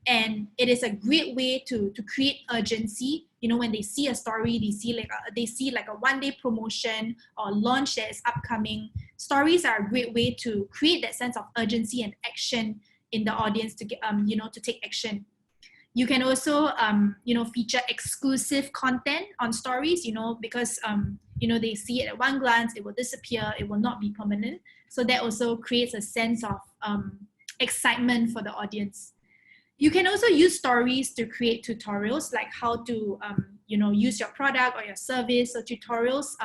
and it is a great way to create urgency you know, when they see a story, they see like a one-day promotion or launch that is upcoming. Stories are a great way to create that sense of urgency and action in the audience to get, you know, to take action. You can also, you know, feature exclusive content on stories, you know, because, you know, they see it at one glance, it will disappear, it will not be permanent. So that also creates a sense of excitement for the audience. You can also use stories to create tutorials, like how to, you know, use your product or your service. So tutorials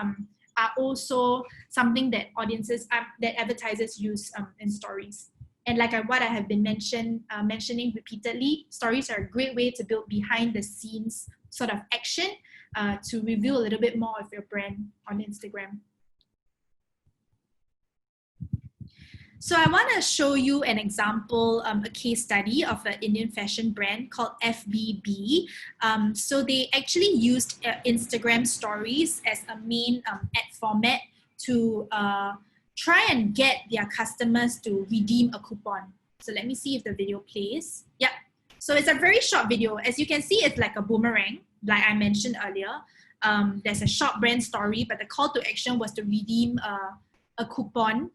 are also something that audiences, that advertisers use in stories. And like what I have been mentioning repeatedly, stories are a great way to build behind the scenes sort of action to reveal a little bit more of your brand on Instagram. So I want to show you an example, a case study of an Indian fashion brand called FBB. So they actually used Instagram stories as a main ad format to try and get their customers to redeem a coupon. So let me see if the video plays. Yeah. So it's a very short video. As you can see, it's like a boomerang, like I mentioned earlier. There's a short brand story, but the call to action was to redeem a coupon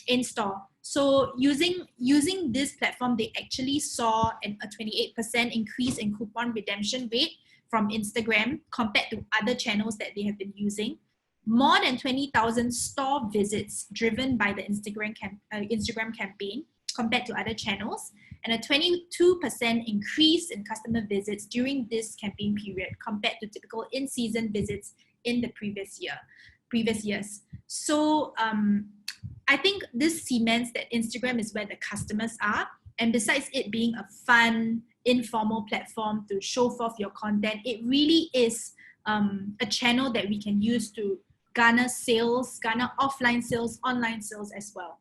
in store. So using this platform, they actually saw a 28% increase in coupon redemption rate from Instagram compared to other channels that they have been using. More than 20,000 store visits driven by the Instagram campaign compared to other channels, and a 22% increase in customer visits during this campaign period compared to typical in-season visits in the previous years. So I think this cements that Instagram is where the customers are. And besides it being a fun, informal platform to show forth your content, it really is a channel that we can use to garner sales, garner offline sales, online sales as well.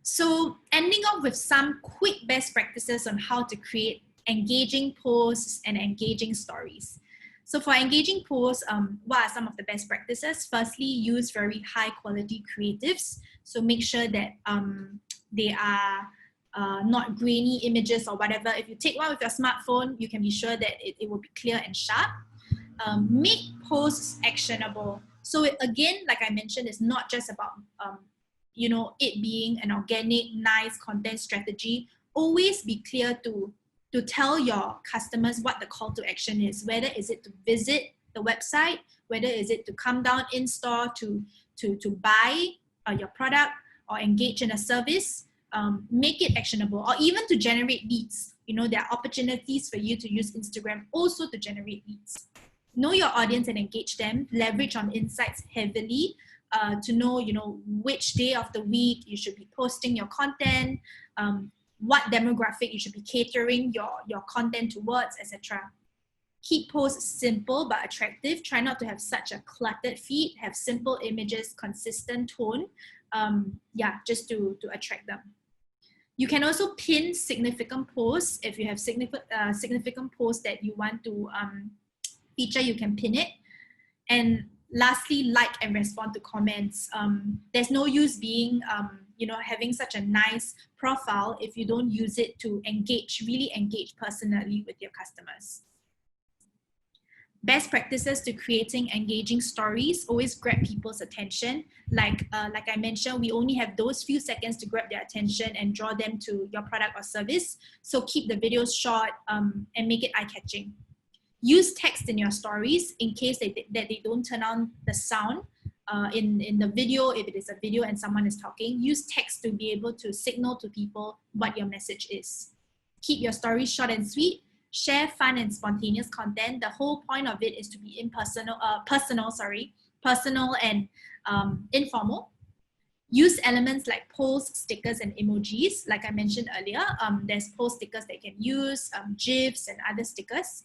So ending off with some quick best practices on how to create engaging posts and engaging stories. So for engaging posts, what are some of the best practices? Firstly, use very high quality creatives. So make sure that they are not grainy images or whatever. If you take one with your smartphone, you can be sure that it will be clear and sharp. Make posts actionable. So again, like I mentioned, it's not just about you know, it being an organic, nice content strategy. Always be clear to tell your customers what the call to action is, whether is it to visit the website, whether is it to come down in store to buy your product or engage in a service. Make it actionable, or even to generate leads. You know, there are opportunities for you to use Instagram also to generate leads. Know your audience and engage them. Leverage on insights heavily to know, you know, which day of the week you should be posting your content, what demographic you should be catering your content towards, etc. Keep posts simple but attractive. Try not to have such a cluttered feed. Have simple images, consistent tone, just to attract them. You can also pin significant posts. If you have significant posts that you want to feature, you can pin it. And lastly, like and respond to comments. There's no use being, you know, having such a nice profile if you don't use it to really engage personally with your customers. Best practices to creating engaging stories: always grab people's attention. Like I mentioned, we only have those few seconds to grab their attention and draw them to your product or service. So keep the videos short and make it eye-catching. Use text in your stories in case that they don't turn on the sound in the video. If it is a video and someone is talking, use text to be able to signal to people what your message is. Keep your stories short and sweet. Share fun and spontaneous content. The whole point of it is to be personal and informal. Use elements like polls, stickers, and emojis. Like I mentioned earlier, there's poll stickers that you can use, GIFs and other stickers.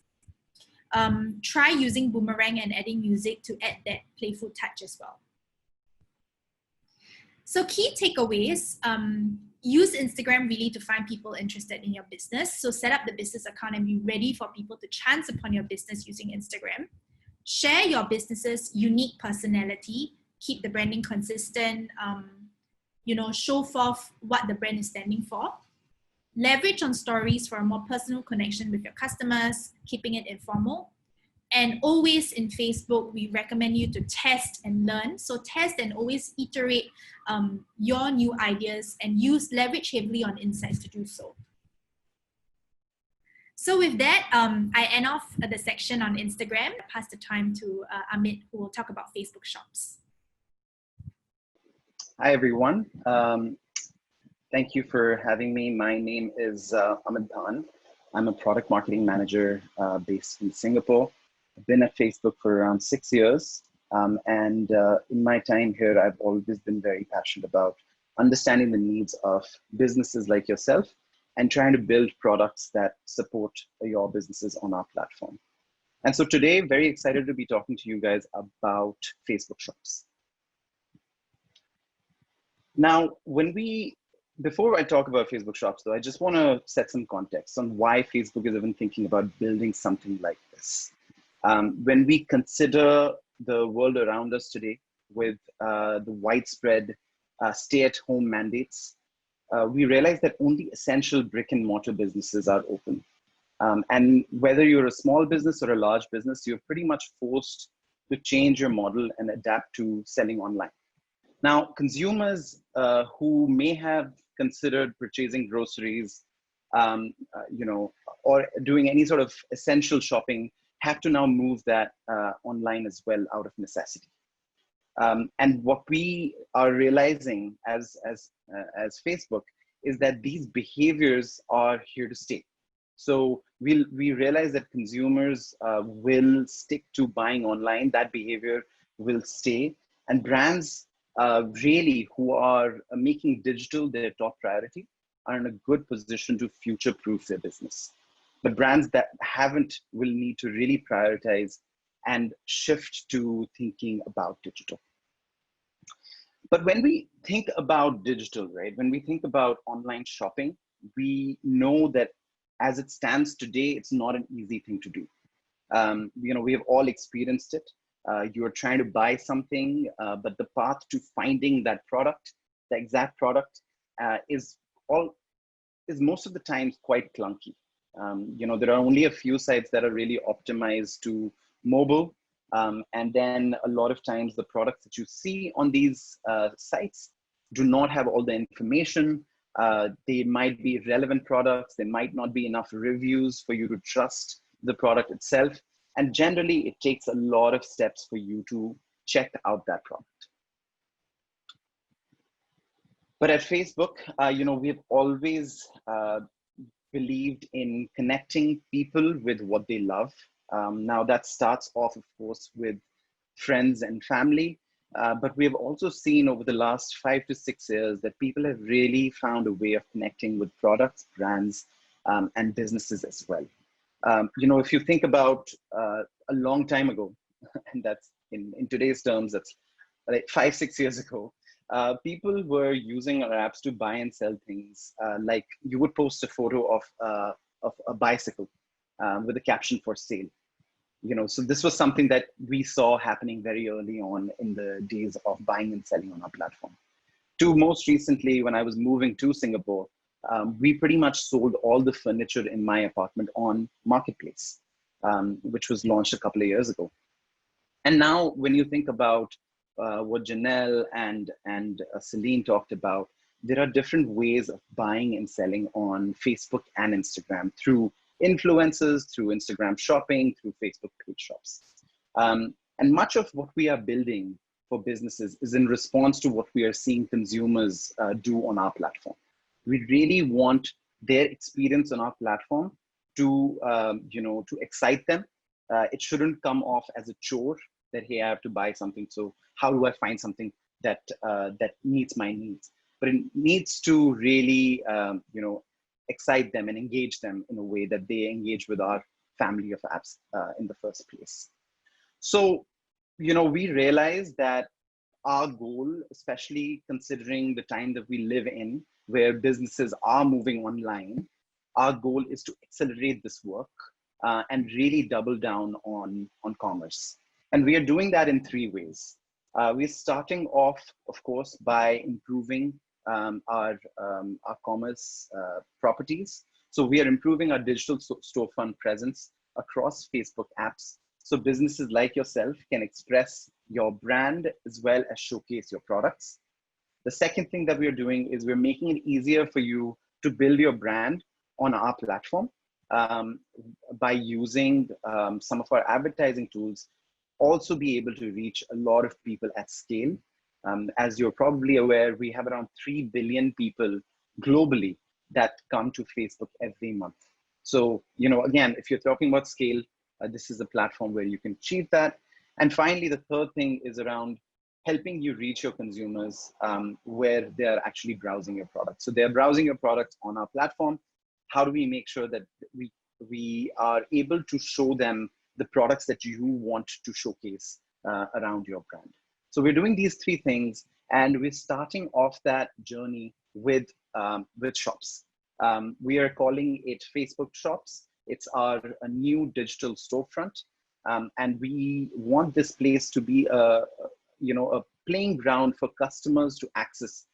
Try using boomerang and adding music to add that playful touch as well. So key takeaways, use Instagram really to find people interested in your business. So set up the business account and be ready for people to chance upon your business using Instagram. Share your business's unique personality. Keep the branding consistent. You know, show forth what the brand is standing for. leverage on stories for a more personal connection with your customers, keeping it informal. And always in Facebook, we recommend you to test and learn. So test and always iterate your new ideas and leverage heavily on insights to do so. So with that, I end off the section on Instagram. I pass the time to Amit, who will talk about Facebook Shops. Hi, everyone. Thank you for having me. My name is Amit Bhan. I'm a product marketing manager based in Singapore. I've been at Facebook for around 6 years. In my time here, I've always been very passionate about understanding the needs of businesses like yourself and trying to build products that support your businesses on our platform. And so today, very excited to be talking to you guys about Facebook Shops. Now, before I talk about Facebook Shops, though, I just want to set some context on why Facebook is even thinking about building something like this. When we consider the world around us today with the widespread stay-at-home mandates, we realize that only essential brick and mortar businesses are open. And whether you're a small business or a large business, you're pretty much forced to change your model and adapt to selling online. Now, consumers who may have considered purchasing groceries, or doing any sort of essential shopping have to now move that online as well out of necessity. And what we are realizing as Facebook is that these behaviors are here to stay. So we realize that consumers will stick to buying online. That behavior will stay, and brands really who are making digital their top priority are in a good position to future-proof their business. But brands that haven't will need to really prioritize and shift to thinking about digital. But when we think about digital, right, when we think about online shopping, we know that as it stands today, it's not an easy thing to do. We have all experienced it. You're trying to buy something, but the path to finding that product, the exact product, is most of the time quite clunky. There are only a few sites that are really optimized to mobile. And then a lot of times the products that you see on these sites do not have all the information. They might be relevant products. There might not be enough reviews for you to trust the product itself. And generally, it takes a lot of steps for you to check out that product. But at Facebook, we've always believed in connecting people with what they love. Now that starts off, of course, with friends and family. But we have also seen over the last 5 to 6 years that people have really found a way of connecting with products, brands, and businesses as well. If you think about a long time ago, and that's in today's terms, that's like 5, 6 years ago, people were using our apps to buy and sell things. Like you would post a photo of a bicycle with a caption for sale. So this was something that we saw happening very early on in the days of buying and selling on our platform. To most recently, when I was moving to Singapore, we pretty much sold all the furniture in my apartment on Marketplace, which was launched a couple of years ago. And now when you think about what Janelle and Celine talked about, there are different ways of buying and selling on Facebook and Instagram through influencers, through Instagram shopping, through Facebook page shops. And much of what we are building for businesses is in response to what we are seeing consumers do on our platform. We really want their experience on our platform to excite them. It shouldn't come off as a chore that, hey, I have to buy something. So how do I find something that meets my needs? But it needs to really, excite them and engage them in a way that they engage with our family of apps in the first place. So, we realize that our goal, especially considering the time that we live in, where businesses are moving online, our goal is to accelerate this work and really double down on commerce. And we are doing that in 3 ways. We're starting off, of course, by improving our commerce properties. So we are improving our digital storefront presence across Facebook apps. So businesses like yourself can express your brand as well as showcase your products. The second thing that we are doing is we're making it easier for you to build your brand on our platform by using some of our advertising tools, also be able to reach a lot of people at scale. As you're probably aware, we have around 3 billion people globally that come to Facebook every month. So, again, if you're talking about scale, this is a platform where you can achieve that. And finally, the third thing is around helping you reach your consumers where they're actually browsing your products. So they're browsing your products on our platform. How do we make sure that we are able to show them the products that you want to showcase around your brand? So we're doing these three things, and we're starting off that journey with shops. We are calling it Facebook Shops. It's a new digital storefront, and we want this place to be a playing ground for customers to access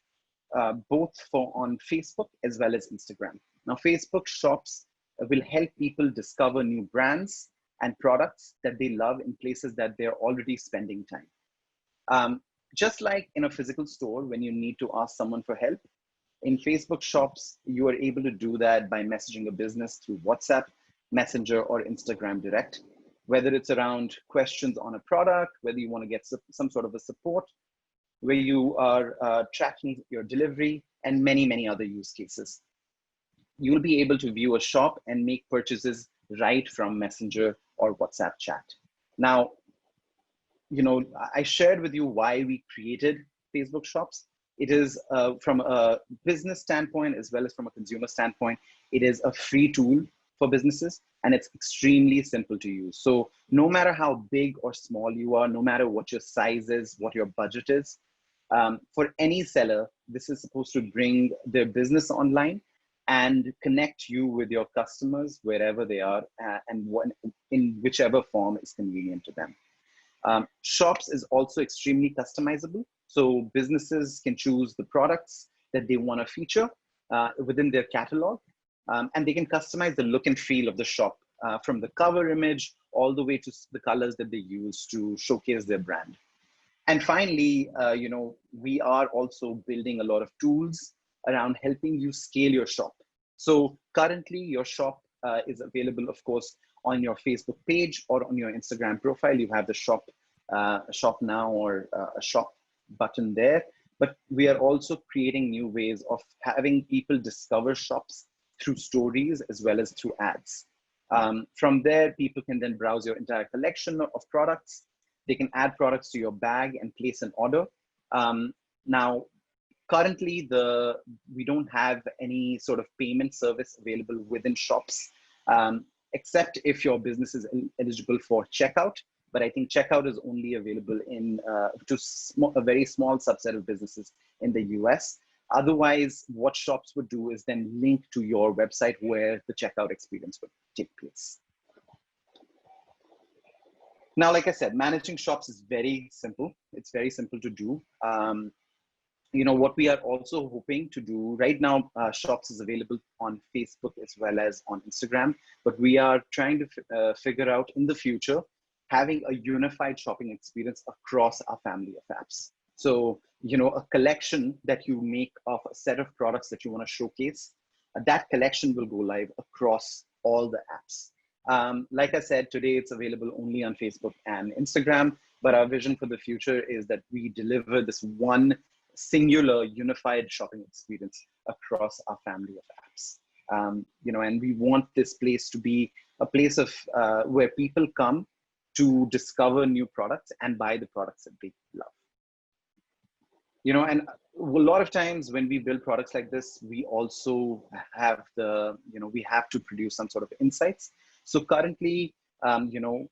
both on Facebook as well as Instagram. Now, Facebook Shops will help people discover new brands and products that they love in places that they're already spending time. Just like in a physical store, when you need to ask someone for help, in Facebook Shops, you are able to do that by messaging a business through WhatsApp, Messenger, or Instagram Direct, whether it's around questions on a product, whether you want to get some sort of a support, where you are tracking your delivery, and many, many other use cases. You'll be able to view a shop and make purchases right from Messenger or WhatsApp chat. Now, I shared with you why we created Facebook Shops. It is from a business standpoint as well as from a consumer standpoint, it is a free tool for businesses, and it's extremely simple to use. So no matter how big or small you are, no matter what your size is, what your budget is, for any seller, this is supposed to bring their business online and connect you with your customers wherever they are and in whichever form is convenient to them. Shops is also extremely customizable. So businesses can choose the products that they want to feature within their catalog, and they can customize the look and feel of the shop from the cover image all the way to the colors that they use to showcase their brand. And finally, we are also building a lot of tools around helping you scale your shop. So currently your shop is available, of course, on your Facebook page or on your Instagram profile. You have the shop now or a shop button there. But we are also creating new ways of having people discover shops through stories as well as through ads. From there, people can then browse your entire collection of products. They can add products to your bag and place an order. Now, currently, we don't have any sort of payment service available within shops, except if your business is eligible for checkout. But I think checkout is only available to a very small subset of businesses in the US. Otherwise, what shops would do is then link to your website where the checkout experience would take place. Now, like I said, managing shops is very simple. It's very simple to do. What we are also hoping to do right now, shops is available on Facebook as well as on Instagram, but we are trying to figure out in the future, having a unified shopping experience across our family of apps. So, a collection that you make of a set of products that you want to showcase, that collection will go live across all the apps. Like I said, today it's available only on Facebook and Instagram, but our vision for the future is that we deliver this one singular unified shopping experience across our family of apps. And we want this place to be a place of where people come to discover new products and buy the products that they love. And a lot of times when we build products like this, we also have we have to produce some sort of insights. So currently,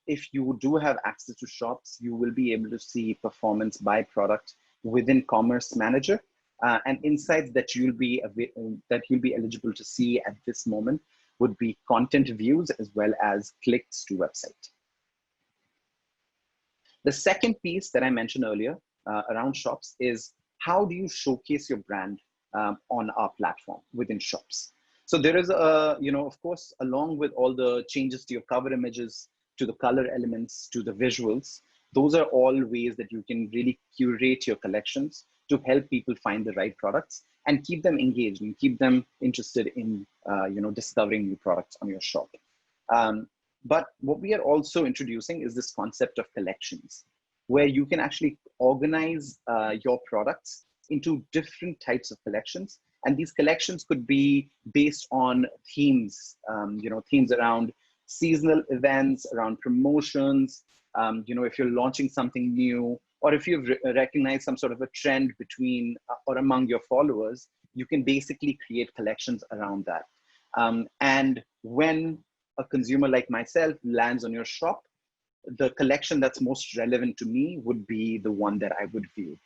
if you do have access to shops, you will be able to see performance by product within Commerce Manager, and insights that you'll be eligible to see at this moment would be content views as well as clicks to website. The second piece that I mentioned earlier around shops is how do you showcase your brand on our platform within shops. So there is a, of course, along with all the changes to your cover images, to the color elements, to the visuals, those are all ways that you can really curate your collections to help people find the right products and keep them engaged and keep them interested in, discovering new products on your shop. But what we are also introducing is this concept of collections, where you can actually organize your products into different types of collections. And these collections could be based on themes, themes around seasonal events, around promotions, if you're launching something new, or if you've recognized some sort of a trend between or among your followers, you can basically create collections around that. And when a consumer like myself lands on your shop, the collection that's most relevant to me would be the one that I would view.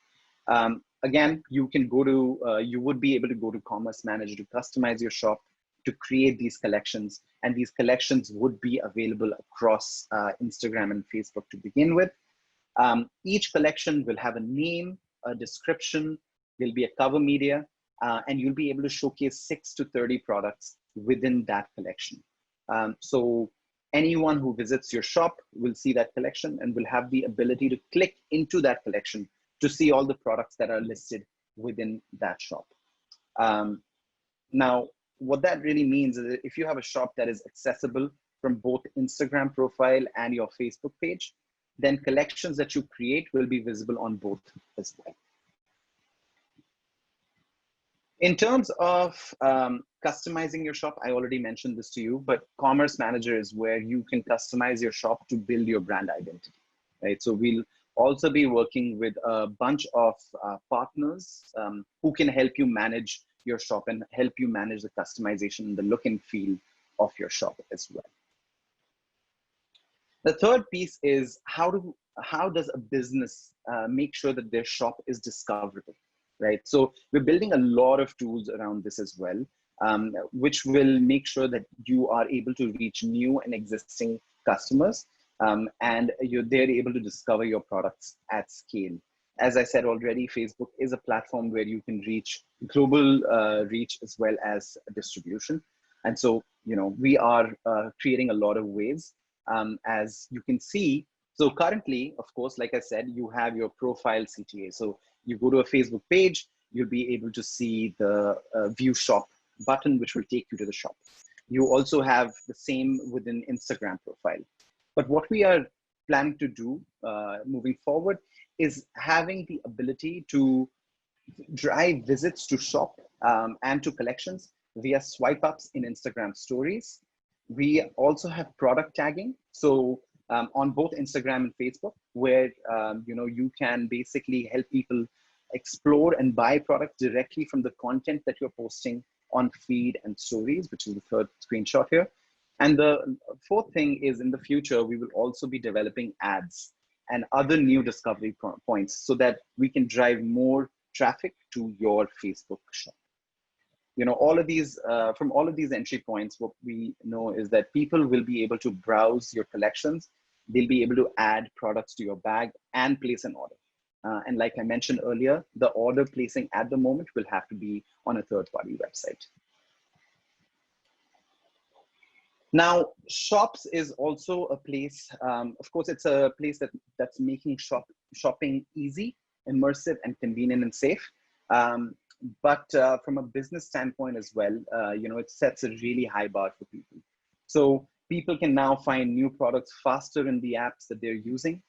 Again, you can go to, you would be able to go to Commerce Manager to customize your shop, to create these collections, and these collections would be available across Instagram and Facebook to begin with. Each collection will have a name, a description, there'll be a cover media, and you'll be able to showcase 6 to 30 products within that collection. So anyone who visits your shop will see that collection and will have the ability to click into that collection to see all the products that are listed within that shop. Now, what that really means is that if you have a shop that is accessible from both Instagram profile and your Facebook page, then collections that you create will be visible on both as well. In terms of customizing your shop, I already mentioned this to you, but Commerce Manager is where you can customize your shop to build your brand identity, right? So we'll also be working with a bunch of partners who can help you manage your shop and help you manage the customization and the look and feel of your shop as well. The third piece is how does a business make sure that their shop is discoverable, right? So we're building a lot of tools around this as well, which will make sure that you are able to reach new and existing customers, and they're able to discover your products at scale. As I said already, Facebook is a platform where you can reach global reach as well as distribution. And so, we are creating a lot of ways, as you can see. So currently, of course, like I said, you have your profile CTA. So you go to a Facebook page, you'll be able to see the view shop button, which will take you to the shop. You also have the same within Instagram profile. But what we are planning to do moving forward is having the ability to drive visits to shop and to collections via swipe ups in Instagram stories. We also have product tagging. So on both Instagram and Facebook, where you can basically help people explore and buy products directly from the content that you're posting on feed and stories, which is the third screenshot here. And the fourth thing is, in the future, we will also be developing ads and other new discovery points so that we can drive more traffic to your Facebook shop. All of these, from all of these entry points, what we know is that people will be able to browse your collections. They'll be able to add products to your bag and place an order. And like I mentioned earlier, the order placing at the moment will have to be on a third-party website. Now, shops is also a place, of course, it's a place that's making shopping easy, immersive, and convenient and safe. But from a business standpoint as well, it sets a really high bar for people. So people can now find new products faster in the apps that they're using.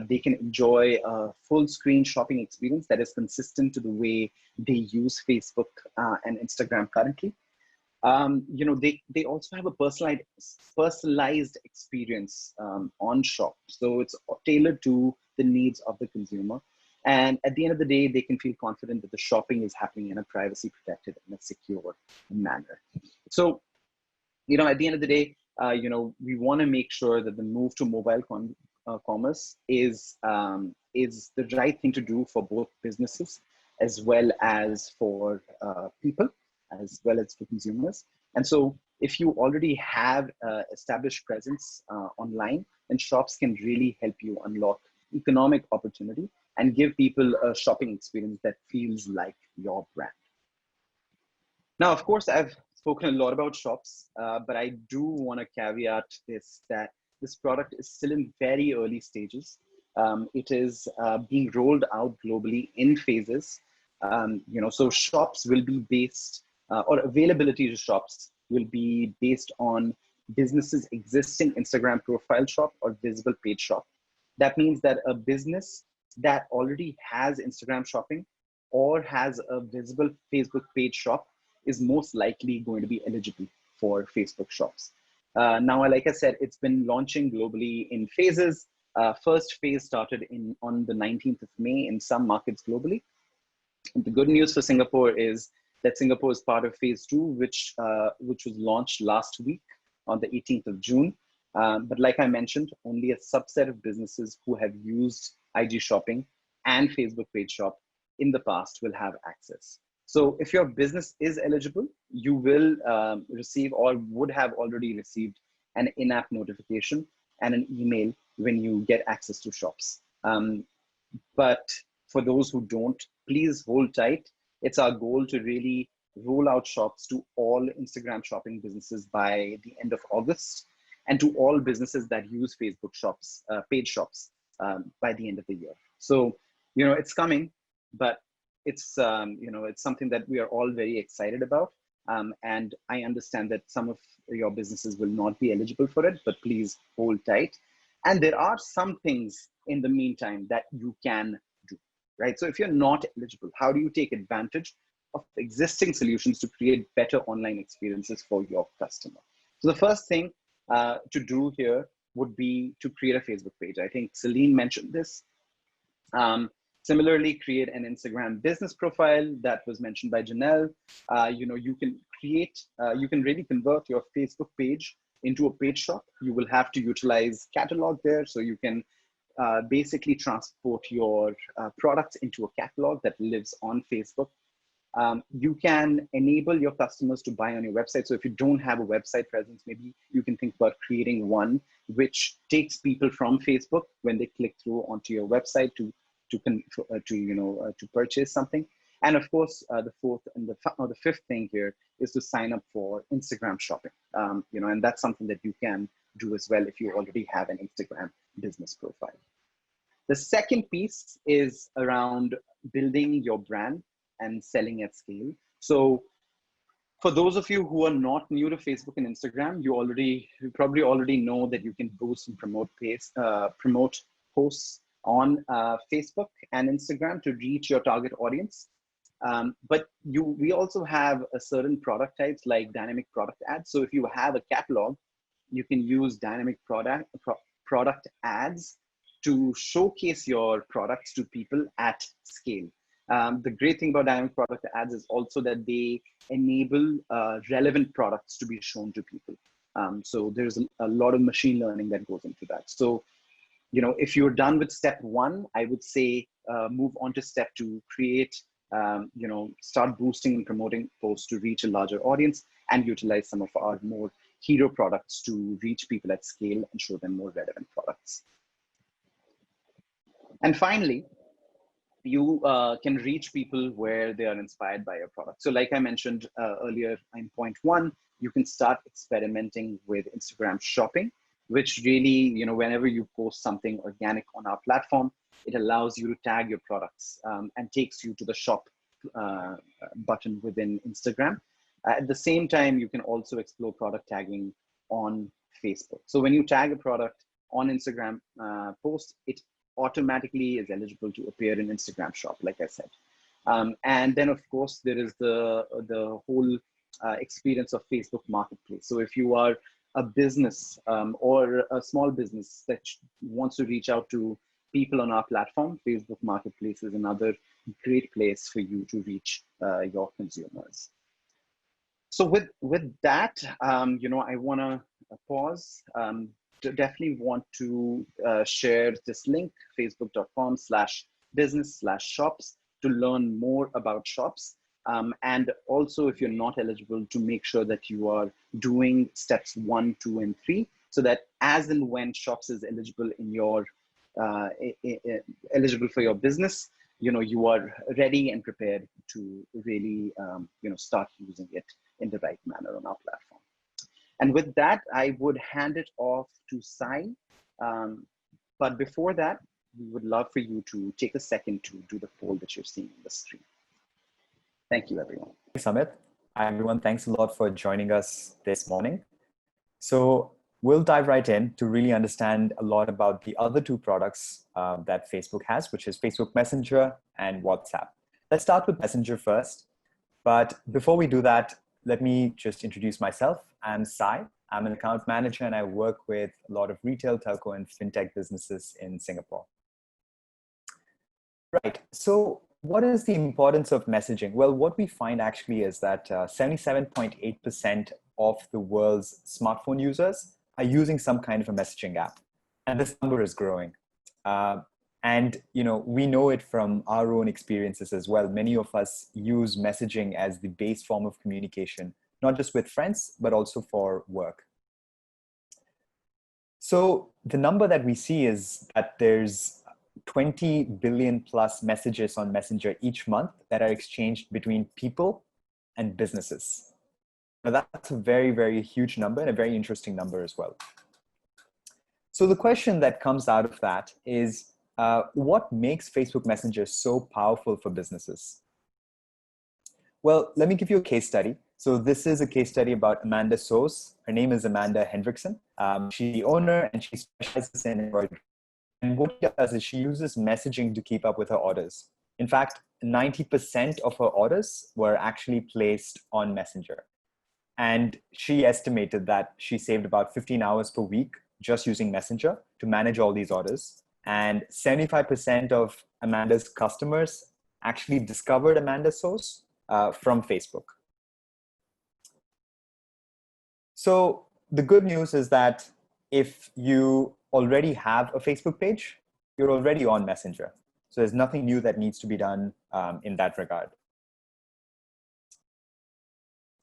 They can enjoy a full screen shopping experience that is consistent to the way they use Facebook and Instagram currently. They also have a personalized experience on shop. So it's tailored to the needs of the consumer. And at the end of the day, they can feel confident that the shopping is happening in a privacy protected and a secure manner. So, at the end of the day, we want to make sure that the move to mobile commerce is the right thing to do for both businesses as well as for people, as well as for consumers. And so if you already have established presence online, then shops can really help you unlock economic opportunity and give people a shopping experience that feels like your brand. Now, of course, I've spoken a lot about shops, but I do want to caveat this, that this product is still in very early stages. It is being rolled out globally in phases. So shops will be based, or availability to shops will be based on businesses' existing Instagram profile shop or visible page shop. That means that a business that already has Instagram shopping or has a visible Facebook page shop is most likely going to be eligible for Facebook shops. Now, like I said, it's been launching globally in phases. First phase started on the 19th of May in some markets globally. And the good news for Singapore is that Singapore is part of phase 2, which was launched last week on the 18th of June. But like I mentioned, only a subset of businesses who have used IG shopping and Facebook page shop in the past will have access. So if your business is eligible, you will receive or would have already received an in-app notification and an email when you get access to shops. But for those who don't, please hold tight. It's our goal to really roll out shops to all Instagram shopping businesses by the end of August, and to all businesses that use Facebook shops, paid shops, by the end of the year. So, it's coming, but it's something that we are all very excited about. And I understand that some of your businesses will not be eligible for it, but please hold tight. And there are some things in the meantime that you can do, right? So if you're not eligible, how do you take advantage of existing solutions to create better online experiences for your customer? So the first thing to do here would be to create a Facebook page. I think Celine mentioned this. Similarly, create an Instagram business profile that was mentioned by Janelle. You can create, you can really convert your Facebook page into a page shop. You will have to utilize catalog there. So you can basically transport your products into a catalog that lives on Facebook. You can enable your customers to buy on your website. So if you don't have a website presence, maybe you can think about creating one which takes people from Facebook when they click through onto your website to purchase something. And of course, the fourth and the fifth thing here is to sign up for Instagram shopping. And that's something that you can do as well if you already have an Instagram business profile. The second piece is around building your brand and selling at scale. So for those of you who are not new to Facebook and Instagram, you probably already know that you can boost and promote posts on Facebook and Instagram to reach your target audience. But we also have a certain product types like dynamic product ads. So if you have a catalog, you can use dynamic product ads to showcase your products to people at scale. The great thing about dynamic product ads is also that they enable relevant products to be shown to people. So there's a lot of machine learning that goes into that. So, if you're done with step one, I would say move on to step two, create, start boosting and promoting posts to reach a larger audience and utilize some of our more hero products to reach people at scale and show them more relevant products. And finally, you can reach people where they are inspired by your product. So like I mentioned earlier in point one, you can start experimenting with Instagram shopping, which really, whenever you post something organic on our platform, it allows you to tag your products and takes you to the shop button within Instagram. At the same time, you can also explore product tagging on Facebook. So when you tag a product on Instagram post, it automatically is eligible to appear in Instagram shop, like I said. And then of course, there is the whole experience of Facebook Marketplace. So if you are a business or a small business that wants to reach out to people on our platform, Facebook Marketplace is another great place for you to reach your consumers. So with that, I want to pause. Definitely want to share this link, facebook.com/business/shops, to learn more about shops. And also, if you're not eligible, to make sure that you are doing steps 1, 2, and 3, so that as and when shops is eligible in your eligible for your business, you are ready and prepared to really, start using it in the right manner on our platform. And with that, I would hand it off to Sai. But before that, we would love for you to take a second to do the poll that you're seeing on the screen. Thank you, everyone. Thanks, Amit. Hi, everyone. Thanks a lot for joining us this morning. So we'll dive right in to really understand a lot about the other two products that Facebook has, which is Facebook Messenger and WhatsApp. Let's start with Messenger first. But before we do that, let me just introduce myself. I'm Sai. I'm an account manager, and I work with a lot of retail, telco, and fintech businesses in Singapore. Right. So what is the importance of messaging? Well, what we find actually is that 77.8% of the world's smartphone users are using some kind of a messaging app. And this number is growing. And we know it from our own experiences as well. Many of us use messaging as the base form of communication, not just with friends, but also for work. So the number that we see is that there's 20 billion plus messages on Messenger each month that are exchanged between people and businesses. Now that's a very, very huge number and a very interesting number as well. So the question that comes out of that is, what makes Facebook Messenger so powerful for businesses? Well, let me give you a case study. So this is a case study about Amanda Soos. Her name is Amanda Hendrickson. She's the owner and she specializes in embroidery. And what she does is she uses messaging to keep up with her orders. In fact, 90% of her orders were actually placed on Messenger. And she estimated that she saved about 15 hours per week just using Messenger to manage all these orders. And 75% of Amanda's customers actually discovered Amanda Soos from Facebook. So the good news is that if you already have a Facebook page, you're already on Messenger. So there's nothing new that needs to be done in that regard.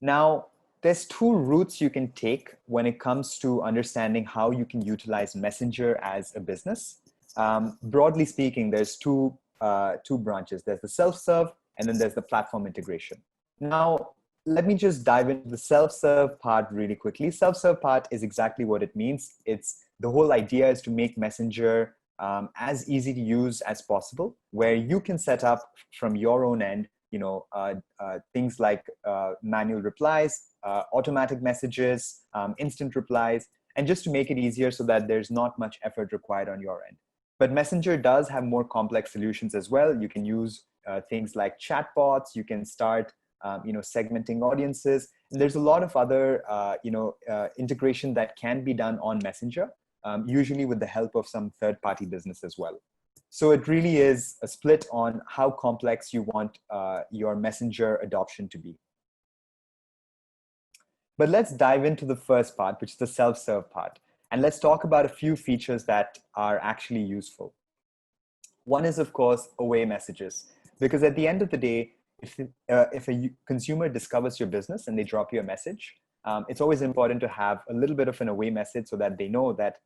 Now, there's two routes you can take when it comes to understanding how you can utilize Messenger as a business. Broadly speaking, there's two branches. There's the self-serve, and then there's the platform integration. Now, let me just dive into the self-serve part really quickly. Self-serve part is exactly what it means. The whole idea is to make Messenger as easy to use as possible, where you can set up from your own end, things like manual replies, automatic messages, instant replies, and just to make it easier so that there's not much effort required on your end. But Messenger does have more complex solutions as well. You can use things like chatbots. You can start segmenting audiences. And there's a lot of other integration that can be done on Messenger, usually with the help of some third-party business as well. So it really is a split on how complex you want your Messenger adoption to be. But let's dive into the first part, which is the self-serve part. And let's talk about a few features that are actually useful. One is, of course, away messages. Because at the end of the day, if a consumer discovers your business and they drop you a message, it's always important to have a little bit of an away message so that they know that,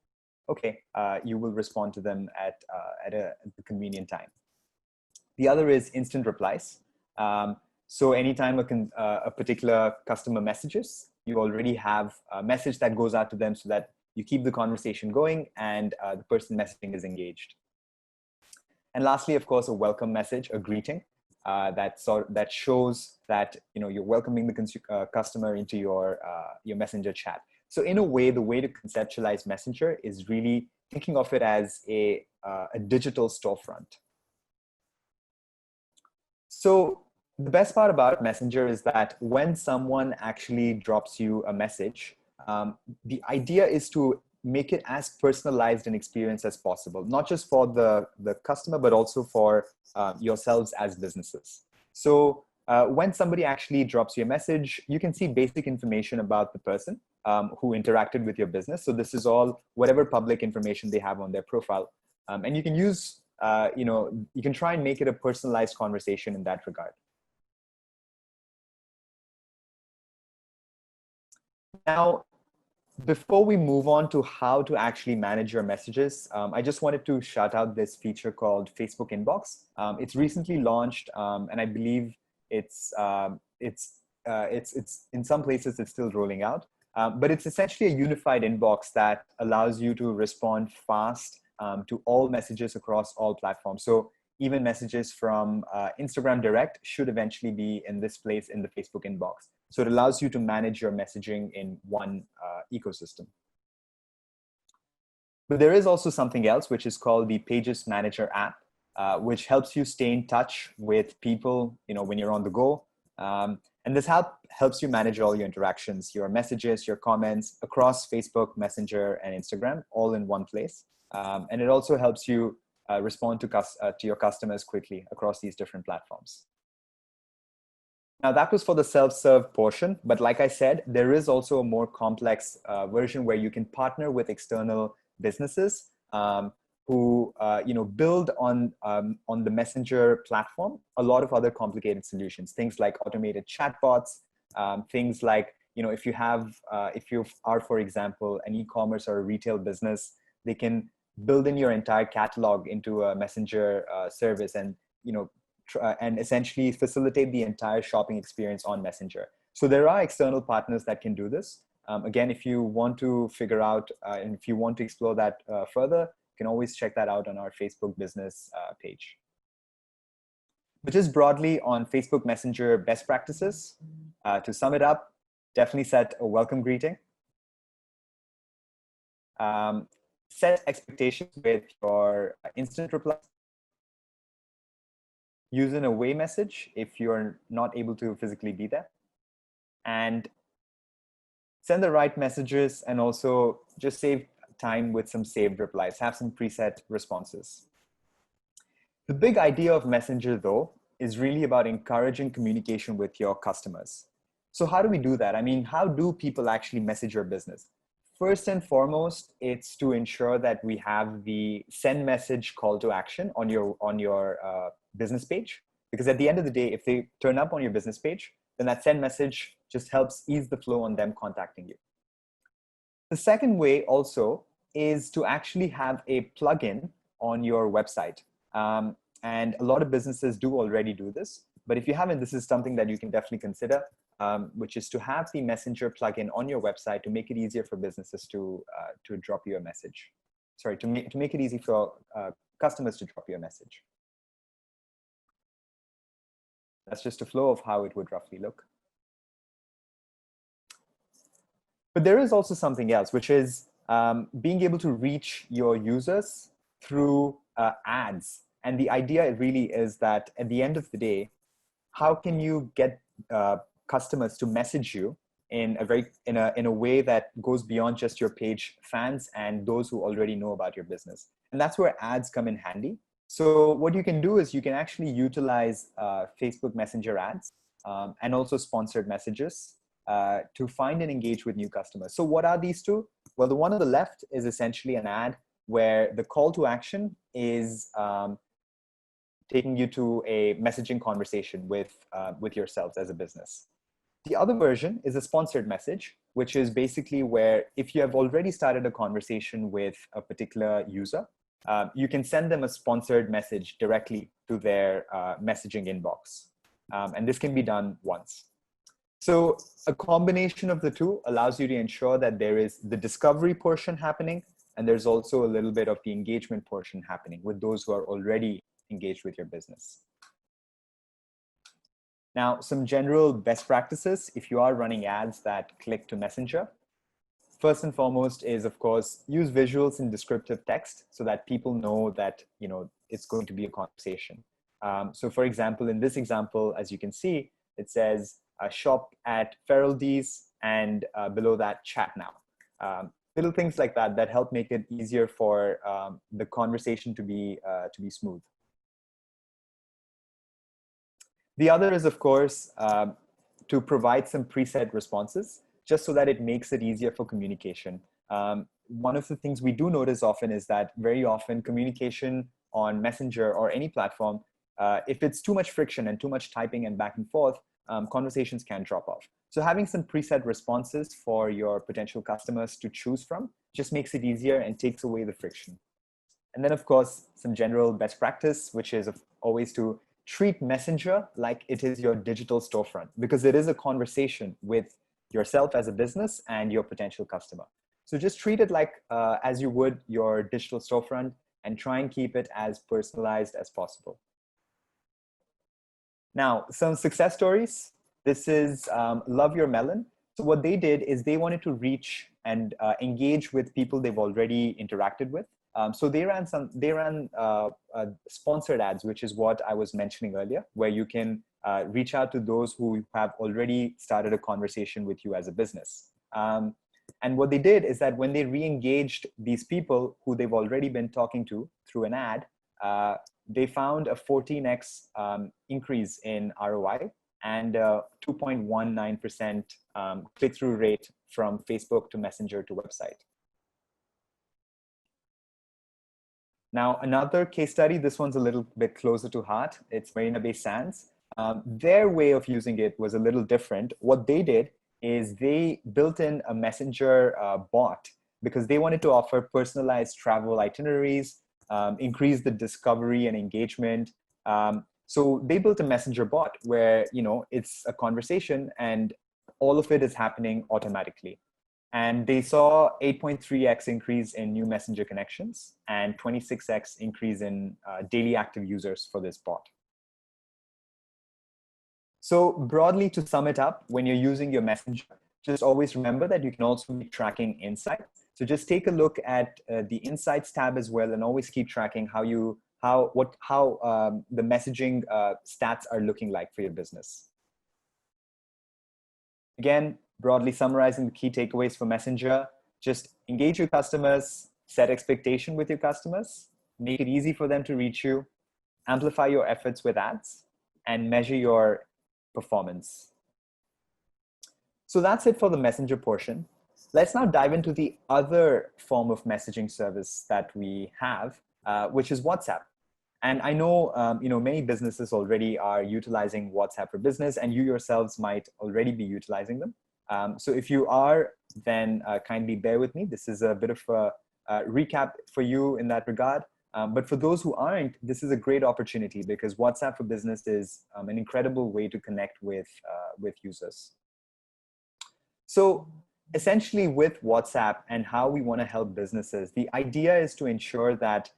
okay, you will respond to them at a convenient time. The other is instant replies. So anytime a particular customer messages, you already have a message that goes out to them so that you keep the conversation going and the person messaging is engaged. And lastly, of course, a welcome message, a greeting that shows that you're welcoming the customer into your Messenger chat. So in a way, the way to conceptualize Messenger is really thinking of it as a digital storefront. So the best part about Messenger is that when someone actually drops you a message, the idea is to make it as personalized an experience as possible, not just for the customer, but also for yourselves as businesses. So when somebody actually drops you a message, you can see basic information about the person who interacted with your business. So this is all whatever public information they have on their profile. And you can use, you can try and make it a personalized conversation in that regard. Now, Before we move on to how to actually manage your messages, I just wanted to shout out this feature called Facebook Inbox. It's recently launched, and I believe it's in some places it's still rolling out. But it's essentially a unified inbox that allows you to respond fast to all messages across all platforms. So even messages from Instagram Direct should eventually be in this place in the Facebook inbox. So it allows you to manage your messaging in one ecosystem. But there is also something else, which is called the Pages Manager app, which helps you stay in touch with people, when you're on the go. And this helps you manage all your interactions, your messages, your comments across Facebook, Messenger, and Instagram, all in one place. And it also helps you respond to your customers quickly across these different platforms. Now that was for the self-serve portion, but like I said, there is also a more complex version where you can partner with external businesses who build on the Messenger platform a lot of other complicated solutions, things like automated chatbots, things like if you are, for example, an e-commerce or a retail business, they can build in your entire catalog into a Messenger service and and essentially facilitate the entire shopping experience on Messenger. So there are external partners that can do this. Again, if you want to figure out and if you want to explore that further, you can always check that out on our Facebook business page. But just broadly on Facebook Messenger best practices, to sum it up, definitely set a welcome greeting. Set expectations with your instant replies. Use an away message if you're not able to physically be there. And send the right messages, and also just save time with some saved replies. Have some preset responses. The big idea of Messenger, though, is really about encouraging communication with your customers. So how do we do that? I mean, how do people actually message your business? First and foremost, it's to ensure that we have the send message call to action on your business page. Because at the end of the day, if they turn up on your business page, then that send message just helps ease the flow on them contacting you. The second way also is to actually have a plugin on your website. And a lot of businesses do already do this. But if you haven't, this is something that you can definitely consider, which is to have the Messenger plugin on your website to make it easier for businesses to drop you a message. Sorry, to make it easy for customers to drop you a message. That's just a flow of how it would roughly look. But there is also something else, which is being able to reach your users through ads. And the idea really is that at the end of the day, how can you get customers to message you in a way that goes beyond just your page fans and those who already know about your business? And that's where ads come in handy. So what you can do is you can actually utilize Facebook Messenger ads and also sponsored messages to find and engage with new customers. So what are these two? Well, the one on the left is essentially an ad where the call to action is taking you to a messaging conversation with yourselves as a business. The other version is a sponsored message, which is basically where if you have already started a conversation with a particular user, you can send them a sponsored message directly to their messaging inbox. And this can be done once. So a combination of the two allows you to ensure that there is the discovery portion happening, and there's also a little bit of the engagement portion happening with those who are already engaged with your business. Now, some general best practices if you are running ads that click to Messenger. First and foremost is, of course, use visuals and descriptive text so that people know that it's going to be a conversation. So for example, in this example, as you can see, it says shop at Feral D's, and below that, chat now. Little things like that help make it easier for the conversation to be smooth. The other is, of course, to provide some preset responses, just so that it makes it easier for communication. One of the things we do notice often is that very often communication on Messenger or any platform, if it's too much friction and too much typing and back and forth, conversations can drop off. So having some preset responses for your potential customers to choose from just makes it easier and takes away the friction. And then, of course, some general best practice, which is always to treat Messenger like it is your digital storefront, because it is a conversation with yourself as a business and your potential customer. So just treat it like as you would your digital storefront, and try and keep it as personalized as possible. Now, some success stories. This is Love Your Melon. So what they did is they wanted to reach and engage with people they've already interacted with. So they ran sponsored ads, which is what I was mentioning earlier, where you can reach out to those who have already started a conversation with you as a business. And what they did is that when they re-engaged these people who they've already been talking to through an ad, they found a 14x increase in ROI and a 2.19% click-through rate from Facebook to Messenger to website. Now, another case study, this one's a little bit closer to heart. It's Marina Bay Sands. Their way of using it was a little different. What they did is they built in a Messenger bot because they wanted to offer personalized travel itineraries, increase the discovery and engagement. So they built a Messenger bot where, you know, it's a conversation and all of it is happening automatically. And they saw 8.3x increase in new Messenger connections and 26x increase in daily active users for this bot. So broadly, to sum it up, when you're using your Messenger, just always remember that you can also be tracking insights. So just take a look at the Insights tab as well, and always keep tracking how the messaging stats are looking like for your business. Again, broadly summarizing the key takeaways for Messenger: just engage your customers, set expectation with your customers, make it easy for them to reach you, amplify your efforts with ads, and measure your performance. So that's it for the Messenger portion. Let's now dive into the other form of messaging service that we have, which is WhatsApp. And I know, many businesses already are utilizing WhatsApp for Business, and you yourselves might already be utilizing them. So if you are, then kindly bear with me. This is a bit of a recap for you in that regard. But for those who aren't, this is a great opportunity because WhatsApp for Business is an incredible way to connect with users. So essentially with WhatsApp and how we want to help businesses, the idea is to ensure that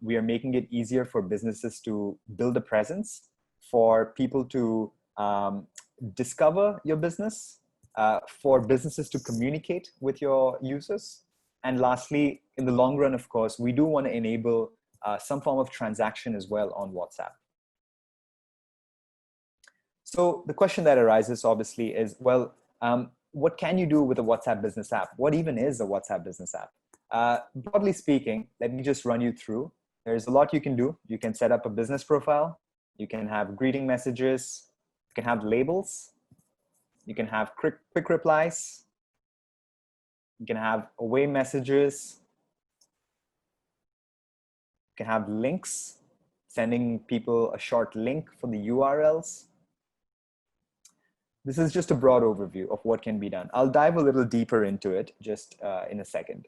we are making it easier for businesses to build a presence, for people to discover your business, for businesses to communicate with your users. And lastly, in the long run, of course, we do want to enable some form of transaction as well on WhatsApp. So the question that arises obviously is, well, what can you do with a WhatsApp business app? What even is a WhatsApp business app? Broadly speaking, let me just run you through. There's a lot you can do. You can set up a business profile. You can have greeting messages. You can have labels. You can have quick replies. You can have away messages. You can have links, sending people a short link for the URLs. This is just a broad overview of what can be done. I'll dive a little deeper into it just in a second.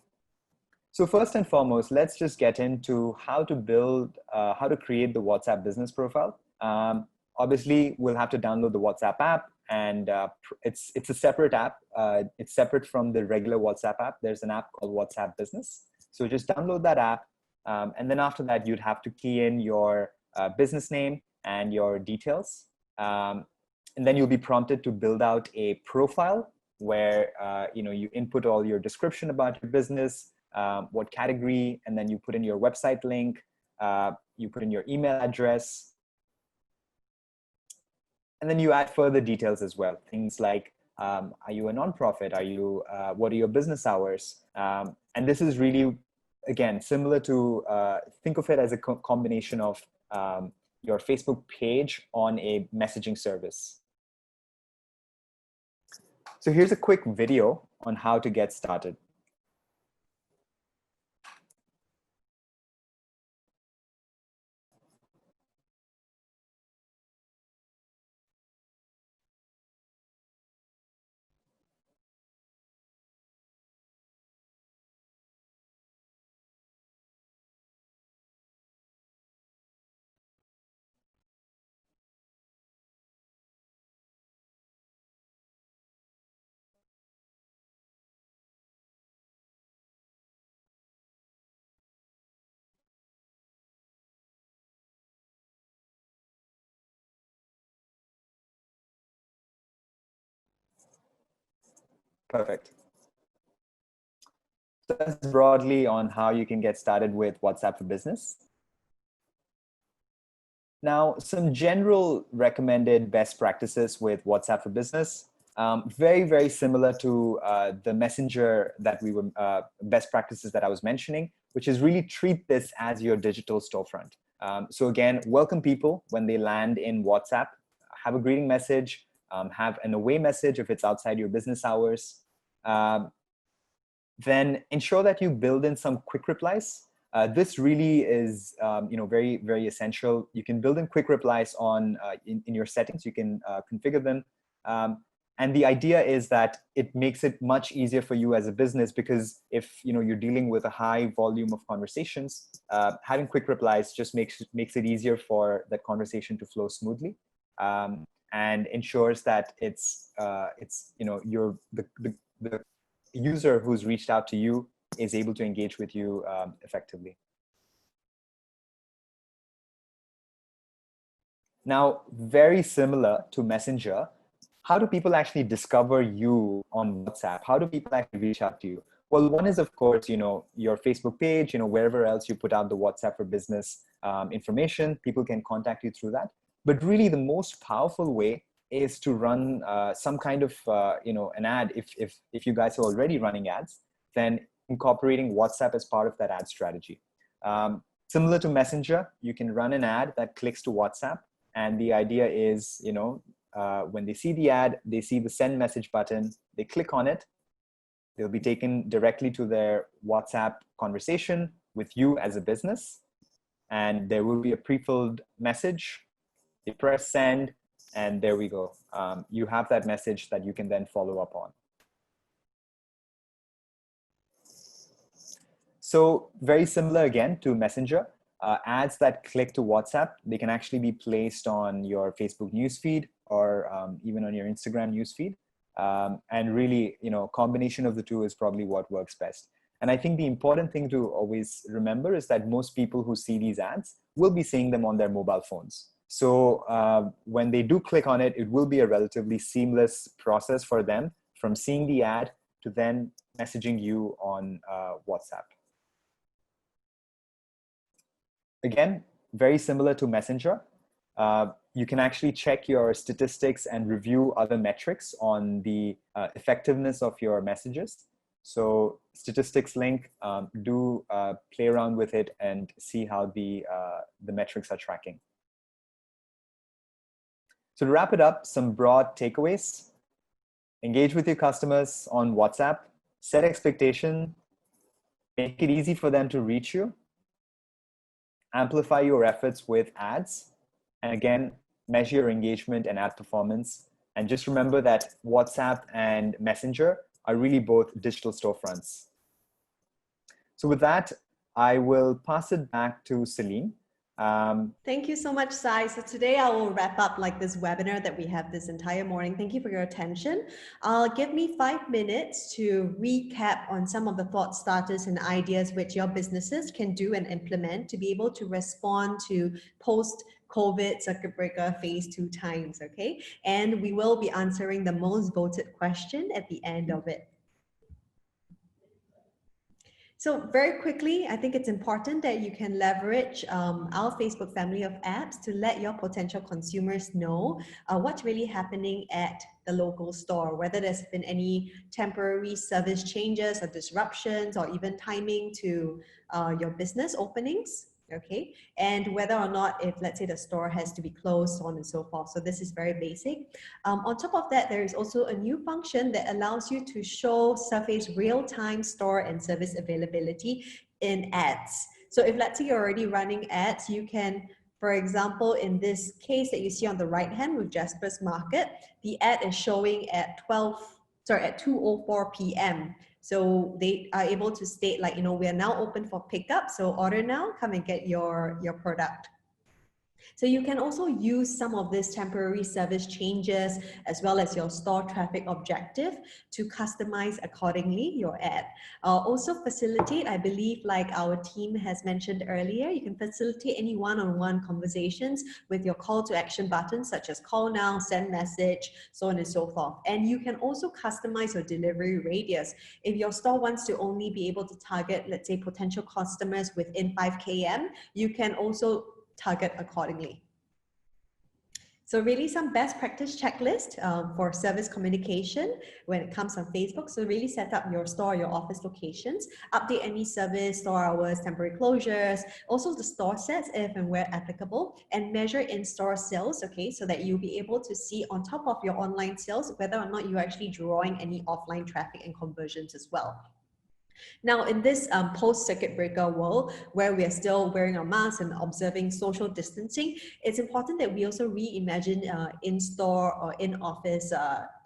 So first and foremost, let's just get into how to build, how to create the WhatsApp business profile. Obviously, we'll have to download the WhatsApp app, and it's a separate app. It's separate from the regular WhatsApp app. There's an app called WhatsApp Business. So just download that app. And then after that, you'd have to key in your business name and your details. And then you'll be prompted to build out a profile where you input all your description about your business, what category, and then you put in your website link, you put in your email address, and then you add further details as well. Things like, are you a nonprofit? What are your business hours? And this is really, again, similar to, think of it as a combination of your Facebook page on a messaging service. So here's a quick video on how to get started. Perfect. So that's broadly on how you can get started with WhatsApp for Business. Now, some general recommended best practices with WhatsApp for Business. Very, very similar to the Messenger that we were, best practices that I was mentioning, which is really treat this as your digital storefront. So again, welcome people when they land in WhatsApp, have a greeting message, have an away message if it's outside your business hours. Then ensure that you build in some quick replies. This really is very, very essential. You can build in quick replies on in your settings. You can configure them. And the idea is that it makes it much easier for you as a business, because if you're dealing with a high volume of conversations, having quick replies just makes it easier for that conversation to flow smoothly, and ensures that it's the user who's reached out to you is able to engage with you effectively. Now, very similar to Messenger, how do people actually discover you on WhatsApp? How do people actually reach out to you? Well, one is, of course, your Facebook page, wherever else you put out the WhatsApp for Business information, people can contact you through that. But really the most powerful way is to run some kind of, an ad. If you guys are already running ads, then incorporating WhatsApp as part of that ad strategy. Similar to Messenger, you can run an ad that clicks to WhatsApp. And the idea is, when they see the ad, they see the send message button, they click on it, they'll be taken directly to their WhatsApp conversation with you as a business. And there will be a pre-filled message. They press send, and there we go. You have that message that you can then follow up on. So very similar again to Messenger. Ads that click to WhatsApp, they can actually be placed on your Facebook newsfeed or even on your Instagram newsfeed. And really, combination of the two is probably what works best. And I think the important thing to always remember is that most people who see these ads will be seeing them on their mobile phones. So when they do click on it, it will be a relatively seamless process for them from seeing the ad to then messaging you on WhatsApp. Again, very similar to Messenger. You can actually check your statistics and review other metrics on the effectiveness of your messages. So statistics link, do play around with it and see how the metrics are tracking. So to wrap it up, some broad takeaways. Engage with your customers on WhatsApp, set expectation, make it easy for them to reach you, amplify your efforts with ads, and again, measure your engagement and ad performance. And just remember that WhatsApp and Messenger are really both digital storefronts. So with that, I will pass it back to Celine. Thank you so much, Sai. So today I will wrap up like this webinar that we have this entire morning. Thank you for your attention. Give me 5 minutes to recap on some of the thought starters and ideas which your businesses can do and implement to be able to respond to post-COVID circuit breaker phase 2 times, okay? And we will be answering the most voted question at the end of it. So very quickly, I think it's important that you can leverage our Facebook family of apps to let your potential consumers know what's really happening at the local store, whether there's been any temporary service changes or disruptions or even timing to your business openings. Okay, and whether or not if, let's say, the store has to be closed, so on and so forth. So this is very basic. On top of that, there is also a new function that allows you to surface real-time store and service availability in ads. So if, let's say, you're already running ads, you can, for example, in this case that you see on the right hand with Jasper's Market, the ad is showing at 2:04 p.m. So they are able to state like, we are now open for pickup. So order now, come and get your product. So you can also use some of this temporary service changes as well as your store traffic objective to customize accordingly your ad. Also facilitate, I believe like our team has mentioned earlier, you can facilitate any one-on-one conversations with your call to action buttons such as call now, send message, so on and so forth. And you can also customize your delivery radius. If your store wants to only be able to target, let's say, potential customers within 5 km, you can also target accordingly. So really some best practice checklist for service communication when it comes on Facebook. So really set up your store, your office locations, update any service, store hours, temporary closures, also the store sets if and where applicable, and measure in-store sales, okay, so that you'll be able to see on top of your online sales whether or not you're actually drawing any offline traffic and conversions as well. Now, in this post-circuit breaker world, where we are still wearing our masks and observing social distancing, it's important that we also reimagine in-store or in-office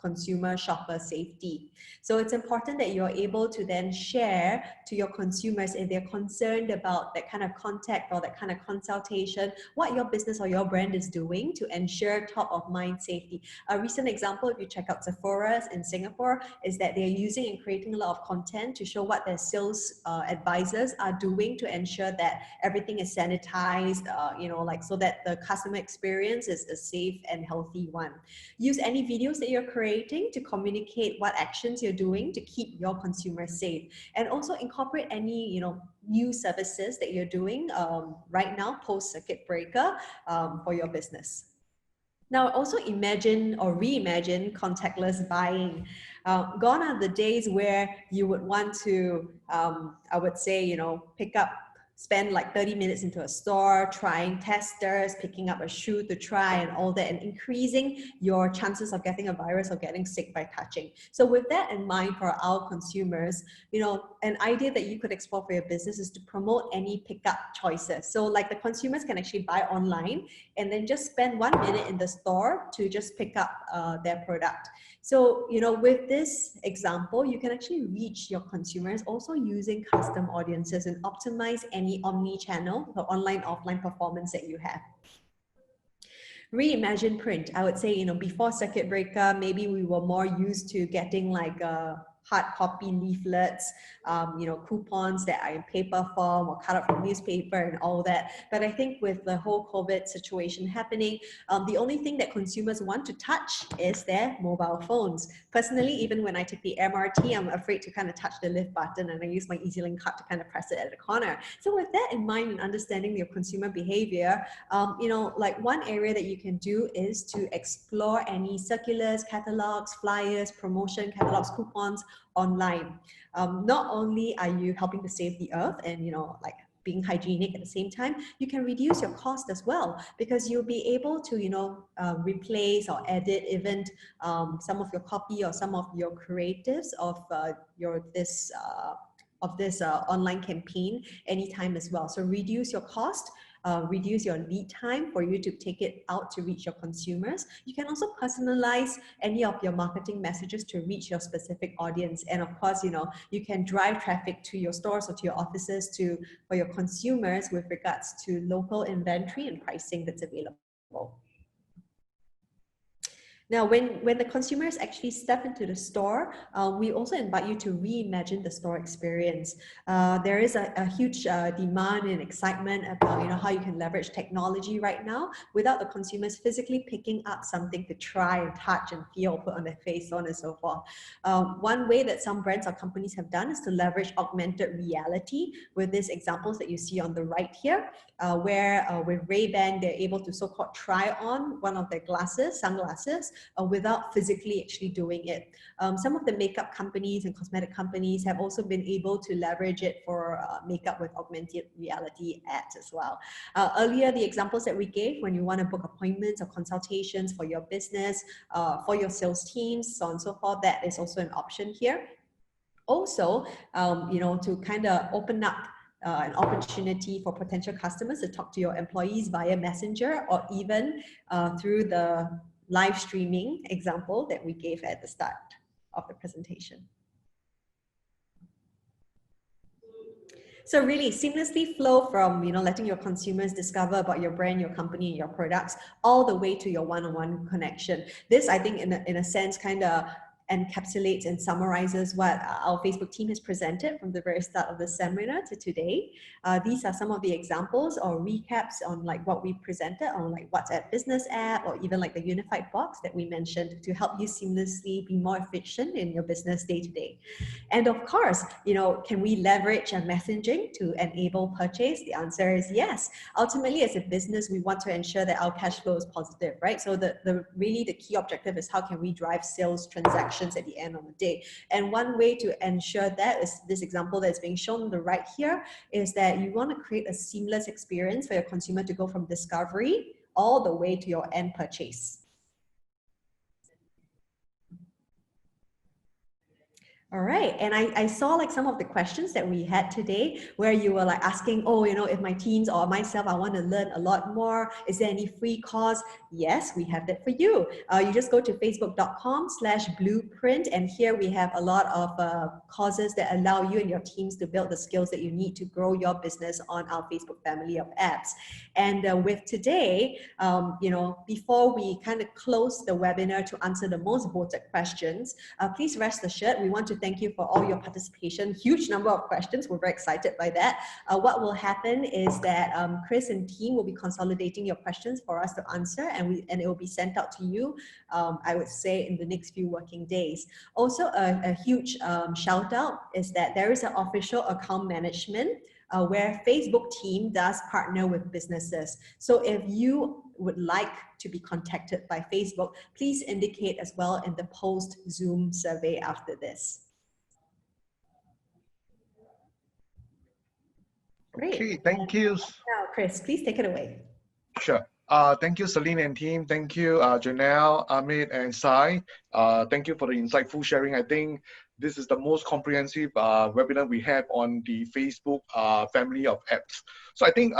consumer shopper safety. So it's important that you're able to then share to your consumers if they're concerned about that kind of contact or that kind of consultation, what your business or your brand is doing to ensure top of mind safety. A recent example, if you check out Sephora in Singapore, is that they're using and creating a lot of content to show what their sales advisors are doing to ensure that everything is sanitized, so that the customer experience is a safe and healthy one. Use any videos that you're creating to communicate what actions you're doing to keep your consumers safe, and also incorporate any new services that you're doing right now post circuit breaker for your business. Now, also imagine or reimagine contactless buying. Gone are the days where you would want to, I would say, spend like 30 minutes into a store, trying testers, picking up a shoe to try and all that, and increasing your chances of getting a virus or getting sick by touching. So with that in mind for our consumers, an idea that you could explore for your business is to promote any pickup choices. So like the consumers can actually buy online and then just spend 1 minute in the store to just pick up their product. So, with this example, you can actually reach your consumers also using custom audiences and optimize any omni-channel or online, offline performance that you have. Reimagine print. I would say, before circuit breaker, maybe we were more used to getting like hard copy leaflets, coupons that are in paper form or cut out from newspaper and all that. But I think with the whole COVID situation happening, the only thing that consumers want to touch is their mobile phones. Personally, even when I take the MRT, I'm afraid to kind of touch the lift button, and I use my EasyLink card to kind of press it at the corner. So with that in mind and understanding your consumer behavior, like one area that you can do is to explore any circulars, catalogs, flyers, promotion catalogs, coupons online. Not only are you helping to save the earth and being hygienic at the same time, you can reduce your cost as well, because you'll be able to replace or edit even some of your copy or some of your creatives of this online campaign anytime as well. So reduce your cost, reduce your lead time for you to take it out to reach your consumers. You can also personalize any of your marketing messages to reach your specific audience. And of course, you can drive traffic to your stores or to your offices for your consumers with regards to local inventory and pricing that's available. Now, when the consumers actually step into the store, we also invite you to reimagine the store experience. There is a huge demand and excitement about how you can leverage technology right now without the consumers physically picking up something to try and touch and feel, put on their face, so on and so forth. One way that some brands or companies have done is to leverage augmented reality with these examples that you see on the right here, where with Ray-Ban, they're able to so-called try on one of their sunglasses, without physically actually doing it. Some of the makeup companies and cosmetic companies have also been able to leverage it for makeup with augmented reality ads as well. Earlier, the examples that we gave when you want to book appointments or consultations for your business, for your sales teams, so on and so forth, that is also an option here. Also, to kind of open up an opportunity for potential customers to talk to your employees via Messenger or even through the live streaming example that we gave at the start of the presentation. So really seamlessly flow from, letting your consumers discover about your brand, your company, and your products, all the way to your one-on-one connection. This, I think, in a sense, kind of encapsulates and summarizes what our Facebook team has presented from the very start of the seminar to today. These are some of the examples or recaps on like what we presented on like WhatsApp business app, or even like the unified box that we mentioned to help you seamlessly be more efficient in your business day to day. And of course, can we leverage messaging to enable purchase? The answer is yes. Ultimately, as a business, we want to ensure that our cash flow is positive, right? So really the key objective is how can we drive sales transactions at the end of the day. And one way to ensure that is this example that's being shown on the right here, is that you want to create a seamless experience for your consumer to go from discovery all the way to your end purchase. All right, and I saw like some of the questions that we had today where you were like asking, if my teams or myself, I want to learn a lot more, is there any free course? Yes, we have that for you. You just go to facebook.com/blueprint, and here we have a lot of courses that allow you and your teams to build the skills that you need to grow your business on our Facebook family of apps. And with today, before we kind of close the webinar to answer the most voted questions, please rest assured, we want to thank you for all your participation. Huge number of questions. We're very excited by that. What will happen is that Chris and team will be consolidating your questions for us to answer, and it will be sent out to you, I would say, in the next few working days. Also, a huge shout out is that there is an official account management where Facebook team does partner with businesses. So if you would like to be contacted by Facebook, please indicate as well in the post Zoom survey after this. Great. Okay, thank you. Now, Chris, please take it away. Sure. Thank you, Celine and team. Thank you, Janelle, Amit, and Sai. Thank you for the insightful sharing. I think this is the most comprehensive webinar we have on the Facebook family of apps. So I think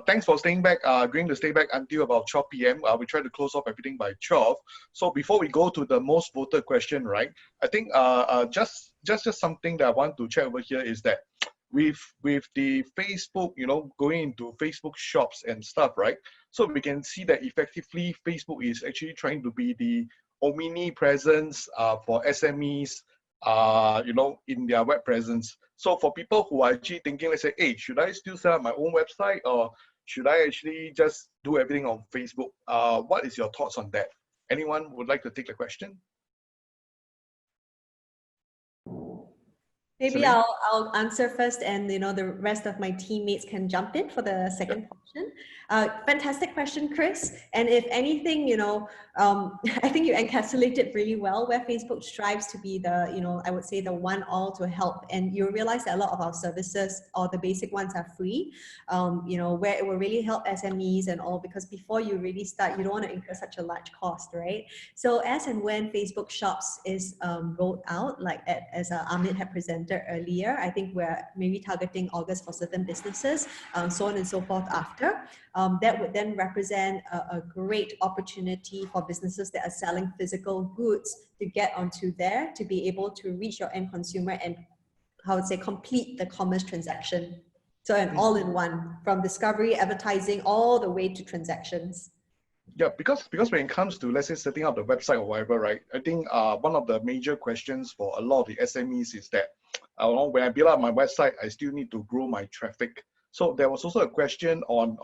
thanks for staying back, agreeing to stay back until about 12 p.m. We try to close off everything by 12. So before we go to the most voted question, right? I think just something that I want to check over here is that with the Facebook, going into Facebook shops and stuff, right? So we can see that effectively Facebook is actually trying to be the omnipresence for SMEs, in their web presence. So for people who are actually thinking, let's say, hey, should I still set up my own website, or should I actually just do everything on Facebook? What is your thoughts on that? Anyone would like to take the question? Maybe I'll answer first, and the rest of my teammates can jump in for the second question. Fantastic question, Chris. And if anything, I think you encapsulated really well where Facebook strives to be the, I would say the one all to help. And you realize that a lot of our services, or the basic ones, are free, where it will really help SMEs and all, because before you really start, you don't want to incur such a large cost, right? So as and when Facebook Shops is rolled out, like as Amit had presented earlier, I think we're maybe targeting August for certain businesses, so on and so forth after. That would then represent a great opportunity for businesses that are selling physical goods to get onto there, to be able to reach your end consumer and, I would say, complete the commerce transaction. So an all-in-one, from discovery, advertising, all the way to transactions. Yeah, because when it comes to, let's say, setting up the website or whatever, right? I think one of the major questions for a lot of the SMEs is that when I build up my website, I still need to grow my traffic. So there was also a question on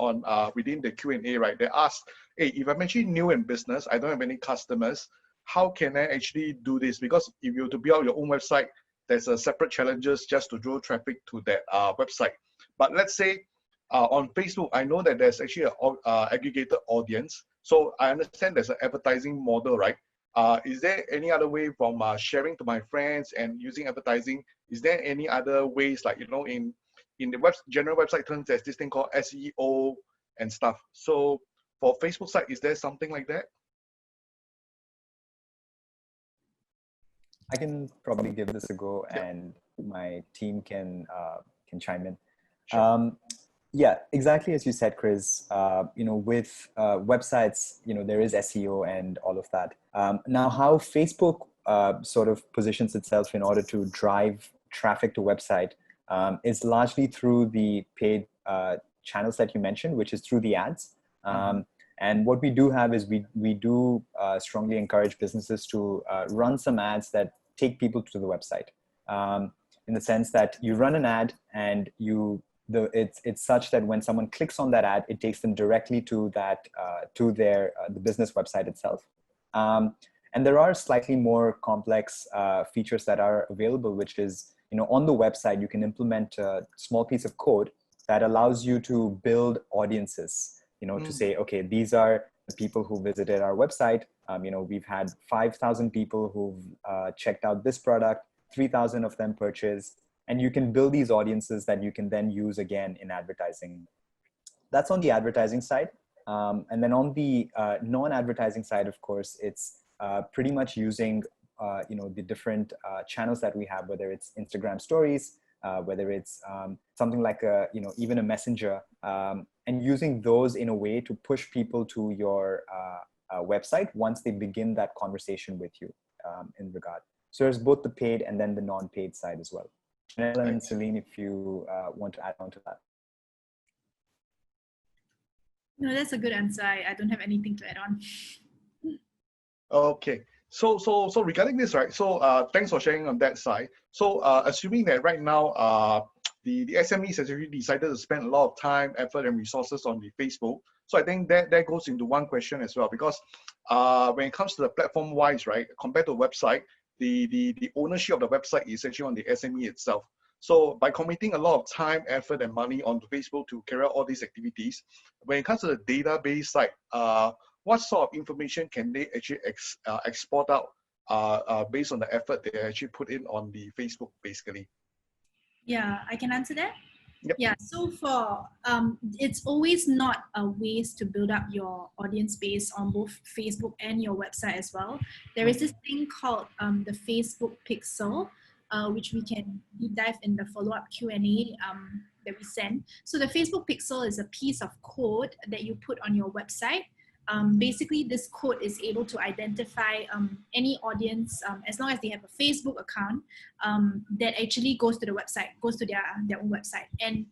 within the Q&A, right? They asked, hey, if I'm actually new in business, I don't have any customers, how can I actually do this? Because if you were to build your own website, there's a separate challenges just to draw traffic to that website. But let's say on Facebook, I know that there's actually an aggregated audience. So I understand there's an advertising model, right? Is there any other way from sharing to my friends and using advertising? Is there any other ways, like, in the general website terms, there's this thing called SEO and stuff. So for Facebook site, is there something like that? I can probably give this a go, and my team can chime in. Sure. Yeah, exactly as you said, Chris. With websites, there is SEO and all of that. Now, how Facebook sort of positions itself in order to drive traffic to website is largely through the paid channels that you mentioned, which is through the ads. And what we do have is we do strongly encourage businesses to run some ads that take people to the website, in the sense that you run an ad and it's such that when someone clicks on that ad, it takes them directly to that to their the business website itself. And there are slightly more complex features that are available, which is, on the website, you can implement a small piece of code that allows you to build audiences, to say, okay, these are the people who visited our website. We've had 5,000 people who've checked out this product, 3,000 of them purchased, and you can build these audiences that you can then use again in advertising. That's on the advertising side. And then on the non-advertising side, of course, it's pretty much using the different channels that we have, whether it's Instagram stories, whether it's something like even a messenger, and using those in a way to push people to your website once they begin that conversation with you in regard. So there's both the paid and then the non-paid side as well. Janelle and Celine, if you want to add on to that. No, that's a good answer. I don't have anything to add on. Okay. So regarding this, right? So thanks for sharing on that side. So assuming that right now the SMEs has already decided to spend a lot of time, effort, and resources on the Facebook. So I think that goes into one question as well, because when it comes to the platform wise, right, compared to a website, the ownership of the website is actually on the SME itself. So by committing a lot of time, effort, and money on Facebook to carry out all these activities, when it comes to the database side, what sort of information can they actually export out based on the effort they actually put in on the Facebook, basically? Yeah, I can answer that. Yep. Yeah, so for it's always not a waste to build up your audience base on both Facebook and your website as well. There is this thing called the Facebook Pixel, which we can deep dive in the follow-up Q&A that we send. So the Facebook Pixel is a piece of code that you put on your website. Basically, this code is able to identify any audience, as long as they have a Facebook account, that actually goes to the website, goes to their own website. And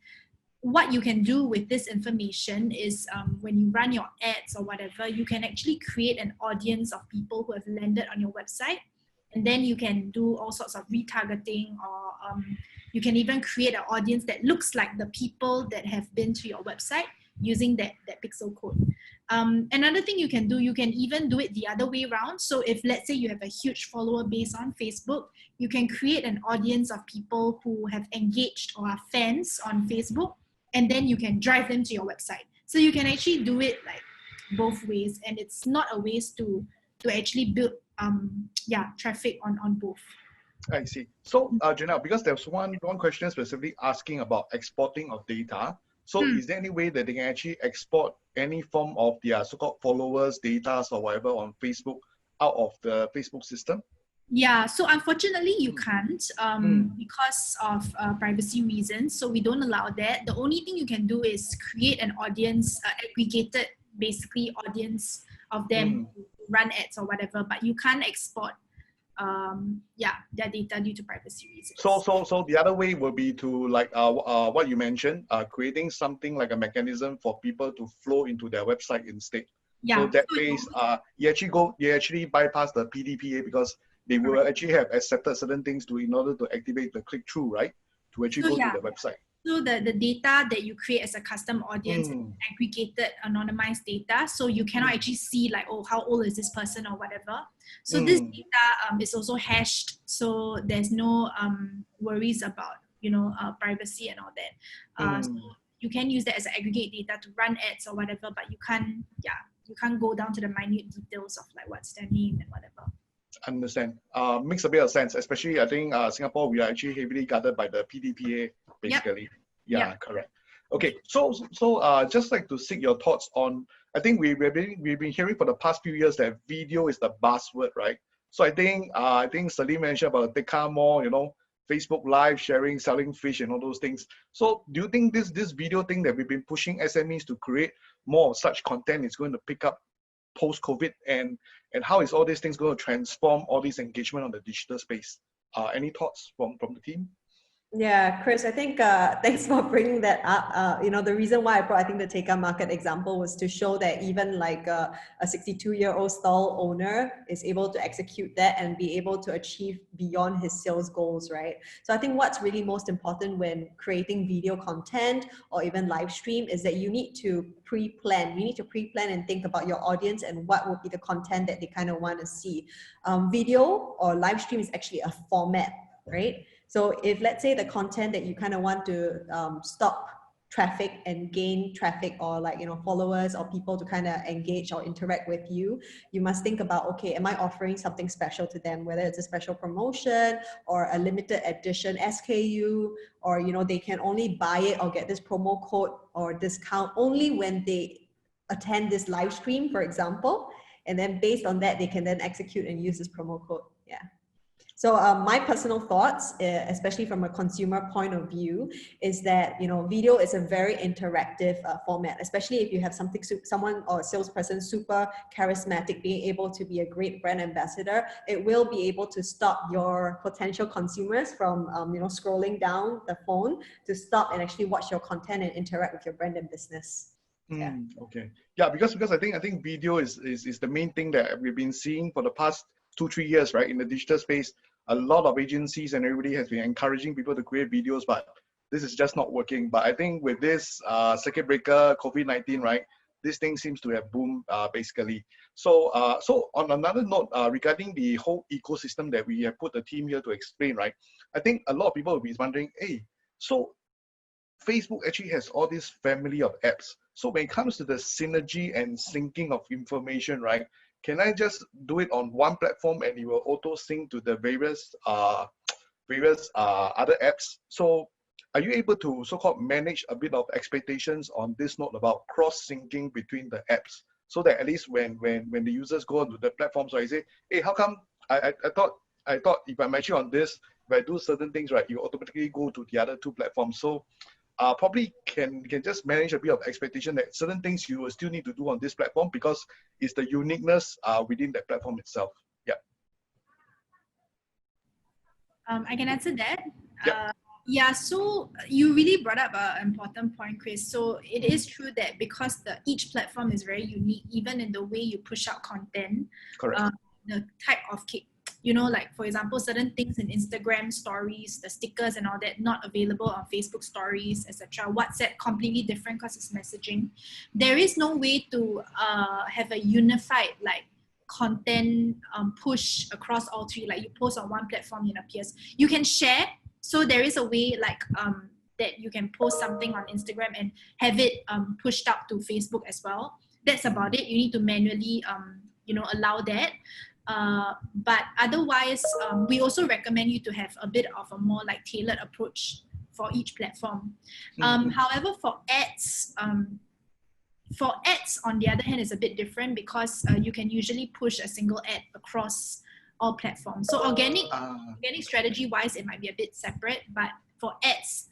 what you can do with this information is when you run your ads or whatever, you can actually create an audience of people who have landed on your website. And then you can do all sorts of retargeting, or you can even create an audience that looks like the people that have been to your website using that pixel code. Another thing you can do, you can even do it the other way around. So if, let's say, you have a huge follower base on Facebook, you can create an audience of people who have engaged or are fans on Facebook, and then you can drive them to your website. So you can actually do it like both ways, and it's not a waste to actually build traffic on both. I see. So Janelle, because there's one question specifically asking about exporting of data. So is there any way that they can actually export any form of their so-called followers, data, or whatever on Facebook out of the Facebook system? Yeah, so unfortunately you can't because of privacy reasons. So we don't allow that. The only thing you can do is create an audience, aggregated basically audience of them to run ads or whatever, but you can't export their data due to privacy reasons. So the other way will be to, like what you mentioned, creating something like a mechanism for people to flow into their website instead. Yeah. So that case, you actually bypass the PDPA, because they will actually have accepted certain things in order to activate the click-through, right? To actually go to the website. So the data that you create as a custom audience is aggregated, anonymized data. So you cannot actually see like, oh, how old is this person or whatever. So this data is also hashed. So there's no worries about, privacy and all that. So you can use that as aggregate data to run ads or whatever, but you can't go down to the minute details of like what's their name and whatever. Understand. Makes a bit of sense, especially I think Singapore, we are actually heavily guarded by the PDPA, basically. Yep. Yeah, correct. Okay, so just like to seek your thoughts on, I think we've been hearing for the past few years that video is the buzzword, right? So I think Salim mentioned about Tekka Mall, Facebook Live sharing, selling fish and all those things. So do you think this video thing that we've been pushing SMEs to create more of such content is going to pick up post-COVID, and how is all these things going to transform all this engagement on the digital space? Any thoughts from the team? Yeah, Chris, I think thanks for bringing that up. The reason why I brought, I think, the Tekka Market example was to show that even like a 62-year-old stall owner is able to execute that and be able to achieve beyond his sales goals, right? So I think what's really most important when creating video content or even live stream is that you need to pre-plan. You need to pre-plan and think about your audience and what would be the content that they kind of want to see. Video or live stream is actually a format, right? So if, let's say, the content that you kind of want to stop traffic and gain traffic, or like, followers or people to kind of engage or interact with you, you must think about, okay, am I offering something special to them, whether it's a special promotion or a limited edition SKU, or, they can only buy it or get this promo code or discount only when they attend this live stream, for example. And then based on that, they can then execute and use this promo code. Yeah. So my personal thoughts, especially from a consumer point of view, is that video is a very interactive format, especially if you have someone or a salesperson super charismatic, being able to be a great brand ambassador. It will be able to stop your potential consumers from scrolling down the phone to stop and actually watch your content and interact with your brand and business. Yeah. Okay. Yeah, because I think video is the main thing that we've been seeing for the past 2-3 years, right? In the digital space, a lot of agencies and everybody has been encouraging people to create videos, but this is just not working. But I think with this circuit breaker, COVID-19, right, this thing seems to have boomed basically. So on another note, regarding the whole ecosystem that we have put the team here to explain, right, I think a lot of people will be wondering, hey, so Facebook actually has all this family of apps. So when it comes to the synergy and syncing of information, right, can I just do it on one platform and it will auto sync to the various other apps? So are you able to so-called manage a bit of expectations on this note about cross-syncing between the apps, so that at least when the users go onto the platforms, right, say, hey, how come I thought if I'm actually on this, if I do certain things, right, you automatically go to the other two platforms. So probably can just manage a bit of expectation that certain things you will still need to do on this platform because it's the uniqueness within that platform itself. Yeah. I can answer that. Yeah. Yeah, so you really brought up an important point, Chris. So it is true that because each platform is very unique, even in the way you push out content, Correct. the type of like for example, certain things in Instagram stories, the stickers and all that, not available on Facebook stories, etc. WhatsApp, completely different because it's messaging. There is no way to have a unified content push across all three. Like you post on one platform, it appears. You can share. So there is a way that you can post something on Instagram and have it pushed out to Facebook as well. That's about it. You need to manually allow that. But otherwise, we also recommend you to have a bit of a more tailored approach for each platform. However, for ads, on the other hand, is a bit different because you can usually push a single ad across all platforms. So organic strategy wise, it might be a bit separate, but for ads,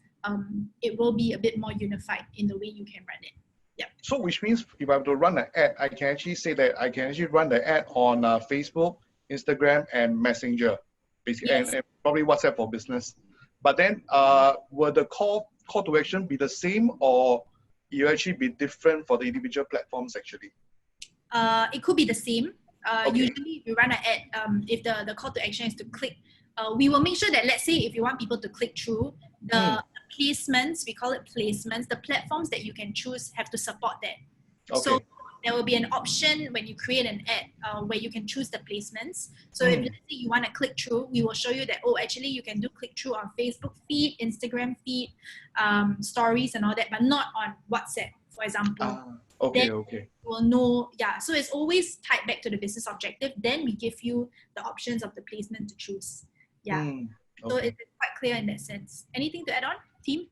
it will be a bit more unified in the way you can run it. Yeah. So which means if I have to run an ad, I can actually say that I can actually run the ad on Facebook, Instagram, and Messenger, basically, Yes. and probably WhatsApp for business. But then, will the call to action be the same, or you actually be different for the individual platforms actually? It could be the same. Okay. Usually, if you run an ad, if the call to action is to click, we will make sure that, let's say, if you want people to click through, the placements, we call it placements, the platforms that you can choose have to support that. Okay. So there will be an option when you create an ad where you can choose the placements. So if let's say you want to click through, we will show you that, actually you can do click through on Facebook feed, Instagram feed, stories and all that, but not on WhatsApp, for example. Okay. We'll know, so it's always tied back to the business objective. Then we give you the options of the placement to choose. Yeah. Okay. So it's quite clear in that sense. Anything to add on, team?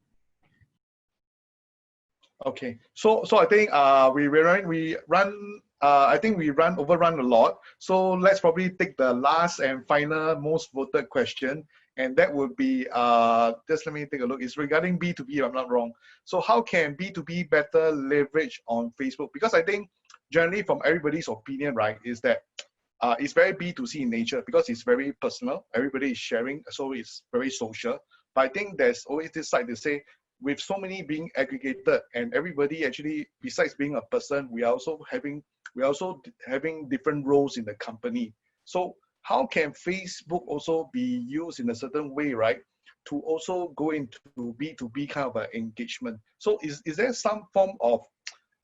Okay, so I think we overrun a lot. So let's probably take the last and final most voted question, and that would be just let me take a look. It's regarding B2B, if I'm not wrong. So how can B2B better leverage on Facebook? Because I think generally from everybody's opinion, right, is that it's very B2C in nature because it's very personal. Everybody is sharing, so it's very social. But I think there's always this side to say, with so many being aggregated and everybody actually, besides being a person, we are also having different roles in the company. So how can Facebook also be used in a certain way, right, to also go into B2B kind of an engagement? So is there some form of,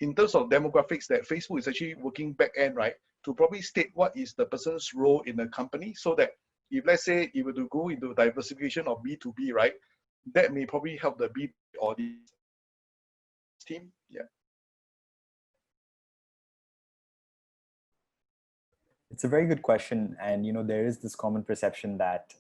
in terms of demographics, that Facebook is actually working back end, right, to probably state what is the person's role in the company, so that if, let's say, if you were to go into diversification of B2B, right, that may probably help the B audience team. Yeah. It's a very good question. And, you know, there is this common perception that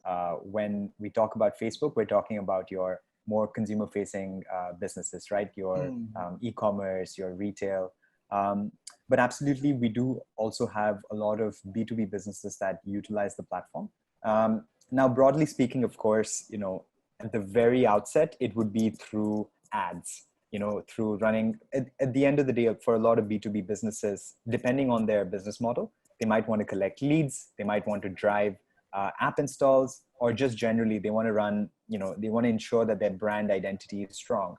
when we talk about Facebook, we're talking about your more consumer facing businesses, right? Your e-commerce, your retail. But absolutely, we do also have a lot of B2B businesses that utilize the platform. Now, broadly speaking, of course, you know, at the very outset, it would be through ads, you know, through running. At the end of the day, for a lot of B2B businesses, depending on their business model, they might want to collect leads, they might want to drive app installs, or just generally they want to run, you know, they want to ensure that their brand identity is strong.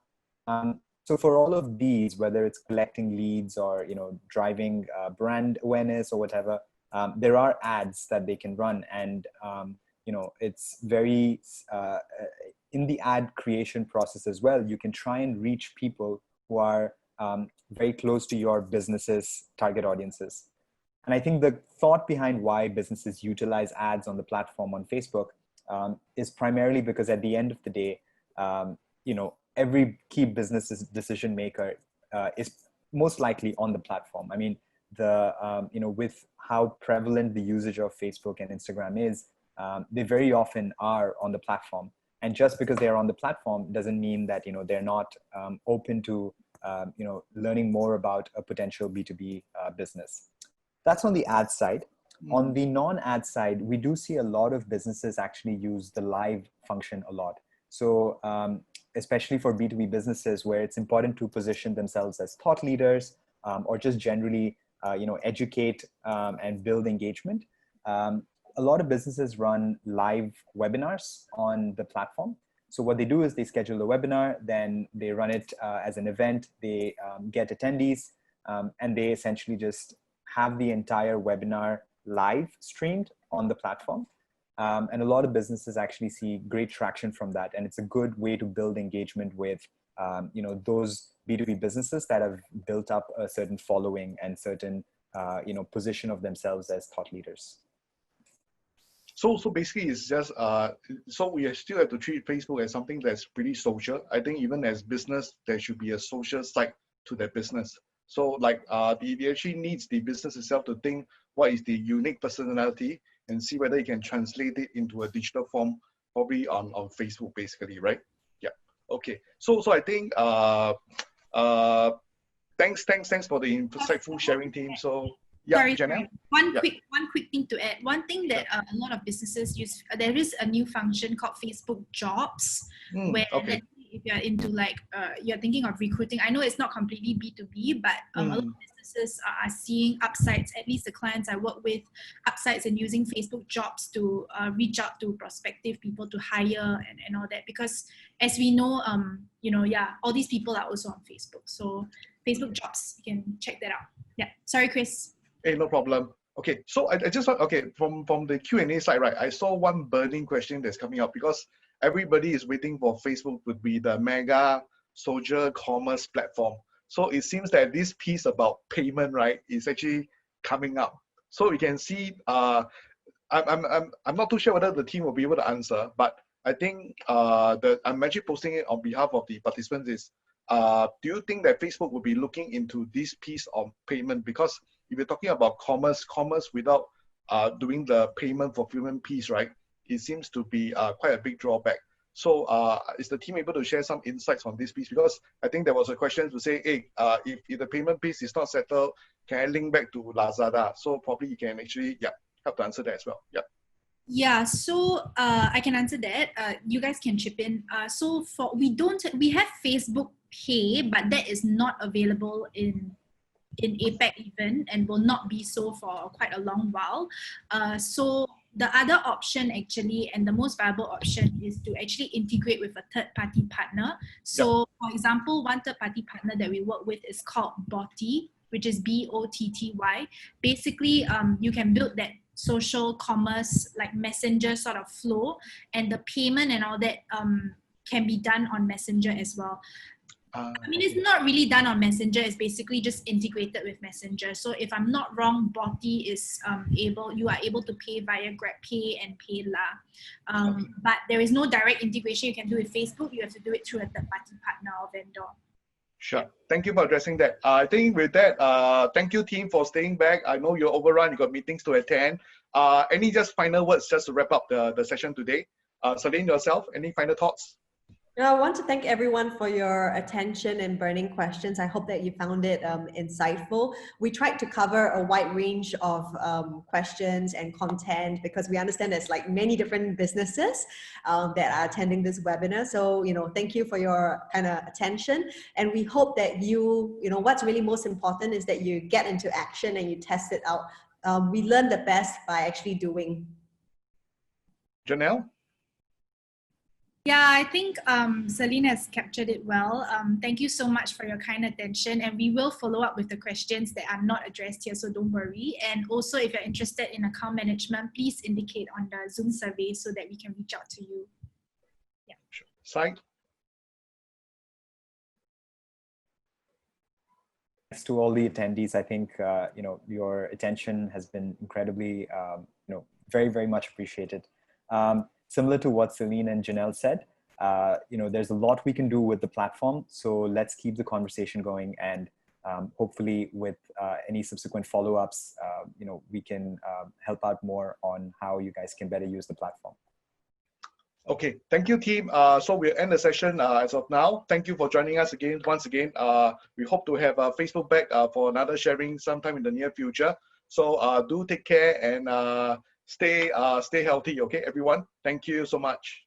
So for all of these, whether it's collecting leads or, you know, driving brand awareness or whatever, there are ads that they can run. And, you know, it's very, in the ad creation process as well, you can try and reach people who are very close to your business's target audiences. And I think the thought behind why businesses utilize ads on the platform on Facebook is primarily because at the end of the day, you know, every key business decision maker is most likely on the platform. I mean, you know, with how prevalent the usage of Facebook and Instagram is, they very often are on the platform. And just because they're on the platform doesn't mean that, you know, they're not open to, you know, learning more about a potential B2B business. That's on the ad side. On the non-ad side, we do see a lot of businesses actually use the live function a lot. So especially for B2B businesses where it's important to position themselves as thought leaders or just generally, you know, educate and build engagement. A lot of businesses run live webinars on the platform. So what they do is they schedule a webinar, then they run it as an event, they get attendees, and they essentially just have the entire webinar live streamed on the platform. And a lot of businesses actually see great traction from that. And it's a good way to build engagement with, you know, those B2B businesses that have built up a certain following and certain, you know, position of themselves as thought leaders. So basically it's just, so we still have to treat Facebook as something that's pretty social. I think even as business, there should be a social side to their business. So like it actually needs the business itself to think what is the unique personality and see whether you can translate it into a digital form, probably on Facebook basically, right? Yeah. Okay. So I think thanks for the insightful sharing team. So yeah, Sorry, Janelle? one quick thing to add. One thing that a lot of businesses use, there is a new function called Facebook Jobs, where if you're into like, you're thinking of recruiting, I know it's not completely B2B, but a lot of businesses are seeing upsides, at least the clients I work with, upsides in using Facebook Jobs to reach out to prospective people to hire and all that. Because as we know, you know, yeah, all these people are also on Facebook. So Facebook Jobs, you can check that out. Yeah, sorry, Chris. Hey, no problem. Okay, so I just want, okay, from the Q&A side, right, I saw one burning question that's coming up because everybody is waiting for Facebook to be the mega social commerce platform. So it seems that this piece about payment, right, is actually coming up. So we can see, I'm not too sure whether the team will be able to answer, but I think I'm actually posting it on behalf of the participants is, do you think that Facebook will be looking into this piece of payment? Because if you're talking about commerce without doing the payment fulfillment piece, right, it seems to be quite a big drawback. So is the team able to share some insights on this piece? Because I think there was a question to say, hey, if the payment piece is not settled, can I link back to Lazada? So probably you can actually, yeah, help to answer that as well. Yeah. Yeah, so I can answer that. You guys can chip in. So we have Facebook Pay, but that is not available in APAC even, and will not be so for quite a long while. So The other option actually, and the most viable option, is to actually integrate with a third-party partner. So for example, one third-party partner that we work with is called Botty, which is BOTTY. Basically, you can build that social commerce, like messenger sort of flow, and the payment and all that can be done on Messenger as well. I mean, it's not really done on Messenger. It's basically just integrated with Messenger. So if I'm not wrong, Botty is you are able to pay via GrabPay and PayLah. But there is no direct integration you can do with Facebook. You have to do it through a third-party partner or vendor. Sure. Thank you for addressing that. I think with that, thank you team for staying back. I know you're overrun, you got meetings to attend. Any just final words just to wrap up the session today? Celine, yourself, any final thoughts? I want to thank everyone for your attention and burning questions. I hope that you found it insightful. We tried to cover a wide range of questions and content because we understand there's like many different businesses that are attending this webinar. So, thank you for your kind of attention. And we hope that what's really most important is that you get into action and you test it out. We learn the best by actually doing. Janelle? Yeah, I think Celine has captured it well. Thank you so much for your kind attention, and we will follow up with the questions that are not addressed here, so don't worry. And also, if you're interested in account management, please indicate on the Zoom survey so that we can reach out to you. Yeah. Sure. Sai? Thanks to all the attendees. I think your attention has been incredibly, very, very much appreciated. Similar to what Celine and Janelle said, there's a lot we can do with the platform. So let's keep the conversation going, and hopefully with any subsequent follow-ups, we can help out more on how you guys can better use the platform. Okay, thank you team. So we'll end the session as of now. Thank you for joining us once again. We hope to have Facebook back for another sharing sometime in the near future. So do take care and stay healthy, okay, everyone? Thank you so much.